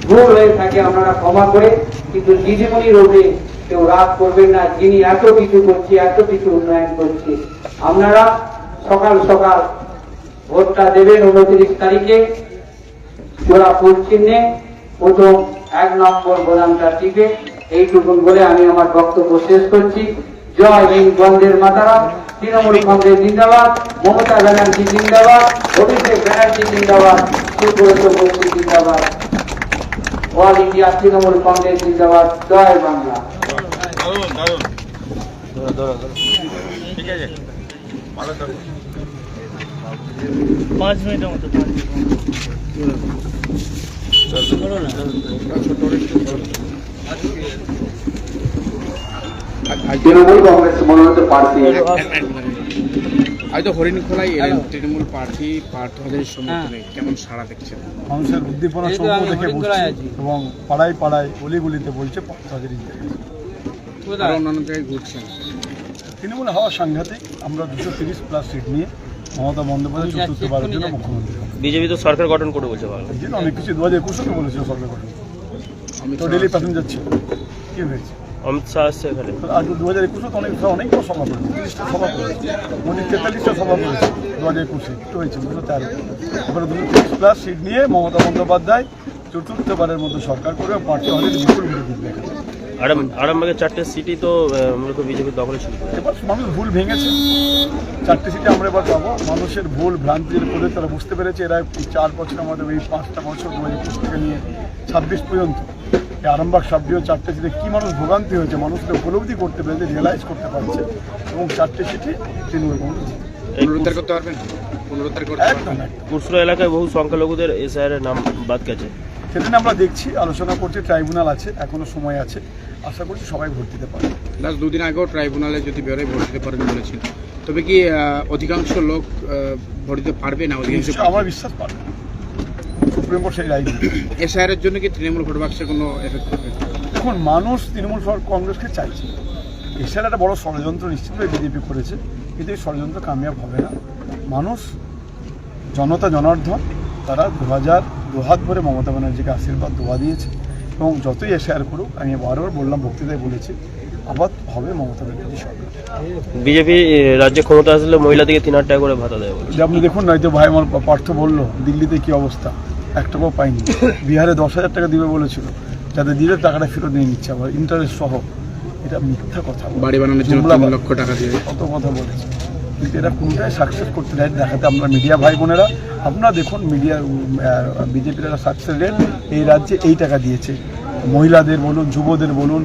ভুল হয়ে থাকে আপনারা ক্ষমা করে, কিন্তু দিদিমণির ওপরে কেউ রাগ করবেন না, যিনি এত কিছু করছে, এত কিছু উন্নয়ন করছে। আপনারা সকাল সকাল ভোটটা দেবেন 29 তারিখে জোড়া ফুল চিহ্নে, প্রথম 1 নম্বর বোতামটা টিপে। এইটুকুন বলে আমি আমার বক্তব্য শেষ করছি। জয় হিন্দ, বন্দের মাতারাম। তৃণমূল কংগ্রেস জিন্দাবাদ, মমতা ব্যানার্জি জিন্দাবাদ, অভিষেক ব্যানার্জি জিন্দাবাদ, সুব্রত বক্সী জিন্দাবাদ। অল ইন্ডিয়া তৃণমূল কংগ্রেস জিন্দাবাদ, জয় বাংলা। ঠিক আছে, 5 মিনিটের মতো। তৃণমূল কংগ্রেস মনোনীত প্রার্থী হয়তো হরিণখোলায় এলেন তৃণমূল প্রার্থী পার্থ হাজারীর সমর্থনে কেমন সাড়া দেখছেন? মানুষের উদ্দীপনা সম্পর্ক দেখে বুঝছি এবং পাড়ায় পাড়ায় গলিগুলিতে বলছে পার্থ হাজারী জিতে গেছে। আরো অন্যান্য জায়গায় ঘুরছেন। তৃণমূল হওয়া সাংঘাতিক। আমরা 230+ সিট নিয়ে মমতা বন্দ্যোপাধ্যায় চতুর্থবারের জন্য মুখ্যমন্ত্রী হবো। বিজেপি তো সরকার গঠন করে বলছে ভালো। এই জন্য অনেক কিছু 2021 বলেছিল সরকার গঠন, তো ডেলি প্যাসেঞ্জার ছিল, কি হয়েছে? অমিত শাহ আসছে এখানে। আর 2021 তো অনেকগুলো সভা করেছে, 30টা সভা করেছে, মোদী 43টা সভা করেছে 2021। একটু হয়েছে 213। এবার 230+ সিট নিয়ে মমতা বন্দ্যোপাধ্যায় চতুর্থবারের মধ্যে সরকার করে পার্থ হাজারী বিপুল বিরোধী এখানে। আরামবাগের 4টে সিটি তো মূলত বিজেপির দখলে ছিল। এবার মানুষ ভুল ভেঙেছে, 4টে সিটে আমরা এবার পাবো। মানুষের ভুল ভ্রান্তির করে তারা বুঝতে পেরেছে এরা 4 বছর আমাদের এই 5টা বছর 2021 থেকে নিয়ে 26 পর্যন্ত এই আরামবাগ সাবডিও 4টে সিটে কী মানুষ ভোগান্তি হয়েছে, মানুষকে উপলব্ধি করতে পেরেছে, রিয়েলাইজ করতে পারছে, এবং 4টে সিটে তৃণমূল কংগ্রেস পুনরুদ্ধার করতে পারবেন? পুনরুদ্ধার করতে একদম পারবেন? একদম। কুরসুরা এলাকায় বহু সংখ্যালঘুদের এসআইআর নাম বাদ গেছে। সেদিন আমরা দেখছি, আলোচনা করছি, ট্রাইব্যুনাল আছে, এখনো সময় আছে, আশা করছি সবাই ভোট দিতে পারে। লাস্ট 2 দিন আগেও ট্রাইব্যুনালে যদি বেরোয় ভোট দিতে পারেন বলেছেন, তবে কি অধিকাংশ লোক ভোট দিতে পারবে না? অধিকাংশ নিশ্চয়ই আমার বিশ্বাস পাবে, সুপ্রিম কোর্ট সেই রায় দিবে। এসআইআর জন্য কি তৃণমূল ভোট বাক্সে কোনো এফেক্ট করবে? এখন মানুষ তৃণমূল কংগ্রেসকে চাইছে। এছাড়া একটা বড় ষড়যন্ত্র নিশ্চিতভাবে বিজেপি করেছে, কিন্তু এই ষড়যন্ত্র কামিয়াব হবে না। মানুষ, জনতা জনার্দন, তারা 2002 ভরে মমতা ব্যানার্জিকে আশীর্বাদ দোয়া দিয়েছে, এবং যতই এসআইআর করুক, আমি বারবার বললাম, বক্তৃতায় বলেছি, আবার হবে মমতা ব্যানার্জি সরকার। বিজেপি রাজ্যে ক্ষমতা আসলে মহিলাদেরকে 3000 টাকা করে ভাতা দেয় বলে। যে আপনি দেখুন না, এই তো ভাই আমার পার্থ বললো দিল্লিতে কি অবস্থা, 1 টাকাও পাইনি। বিহারে 10,000 টাকা দিবে বলেছিল, যাদের দিলে টাকাটা ফেরত নিয়ে নিচ্ছে, আবার ইন্টারেস্ট সহ। এটা মিথ্যা কথা, বাড়ি বানানোর জন্য 3 লক্ষ টাকা দিয়ে কত কথা বলেছে, কিন্তু এরা কোনটাই সাকসেস করতে দেয় দেখাতে। আমরা মিডিয়া ভাই বোনেরা, আপনারা দেখুন, মিডিয়া বিজেপির একটা সাকসেস রেট এই রাজ্যে এই টাকা দিয়েছে, মহিলাদের বলুন, যুবদের বলুন,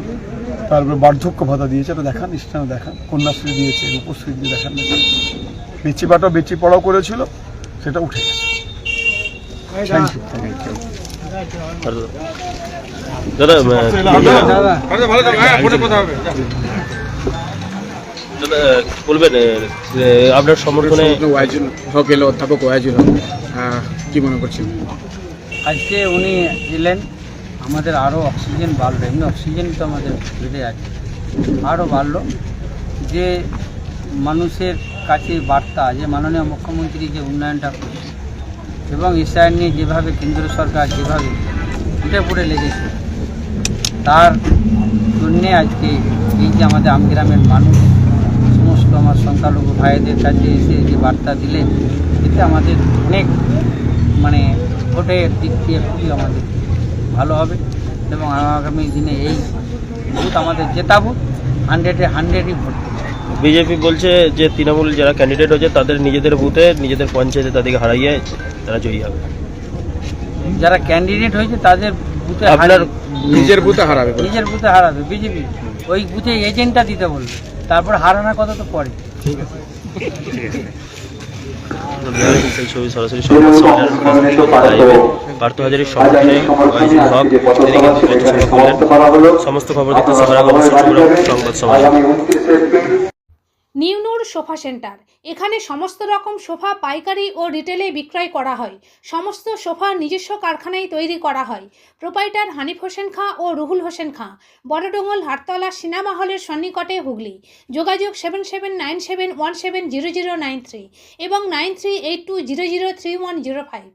তারপরে বার্ধক্য ভাতা দিয়েছে, এটা দেখান, ইস্টানে দেখান, কন্যাশ্রী দিয়েছে, রূপশ্রী দিয়ে দেখান। বেচি বাটা বেচি পড়াও করেছিল, সেটা উঠে গেছে। Thank you. দাদা বলবেন আপনার সমর্থনে ওয়াইজুল হক এলো, অধ্যাপক ওয়াইজুল হক, কি মনে করছেন? আজকে উনি এলেন, আমাদের আরও অক্সিজেন বাড়লো। এমনি অক্সিজেন তো আমাদের বেড়ে আছে, আরও বাড়লো। যে মানুষের কাছে বার্তা, যে মাননীয় মুখ্যমন্ত্রী যে উন্নয়নটা করছে, এবং এসআইআর নিয়ে যেভাবে কেন্দ্র সরকার যেভাবে উঠে পড়ে লেগেছে, তার জন্যে আজকে এই যে আমাদের আমগ্রামের মানুষ, সমস্ত আমার সংখ্যালঘু ভাইদের কাছে এসে যে বার্তা দিলেন, এতে আমাদের অনেক ভোটের দিক দিয়ে খুবই আমাদের ভালো হবে, এবং আগামী দিনে এই ভোট আমাদের জেতা ভোট, 100-এ 100ই ভোট। বিজেপি বলছে যে তৃণমূল যারা ক্যান্ডিডেট হয়েছে তাদের নিজেদের বুথে, নিজেদের পঞ্চায়েতে তাদেরকে হারাইয়ে তারা জয়ী হবে। যারা ক্যান্ডিডেট হয়েছে তাদের বুথে আপনার নিজের বুথে হারাবে? নিজের বুথে হারাবে বিজেপি, ওই বুথে এজেন্টটা দিতে বলবে, তারপর হারানোর কথা তো পরে। ঠিক আছে। সেই ছবি সরাসরি পার্থ হাজারীর সমর্থনে ওয়াইজুল হক তিনি কিন্তু ছবি তুললেন। সমস্ত খবর দেখতে সবার আগে অবশ্যই চোখ রাখুন সংবাদ সমাজ। নিউনুর সোফা সেন্টার, এখানে সমস্ত রকম সোফা পাইকারি ও রিটেলে বিক্রয় করা হয়। সমস্ত সোফা নিজস্ব কারখানায় তৈরি করা হয়। প্রোপাইটার হানিফ হোসেন খাঁ ও রুহুল হোসেন খাঁ, বড়ডোঙ্গল হাটতলা সিনেমা হলের সন্নিকটে, হুগলি। যোগাযোগ 7797170093 এবং 9382003105।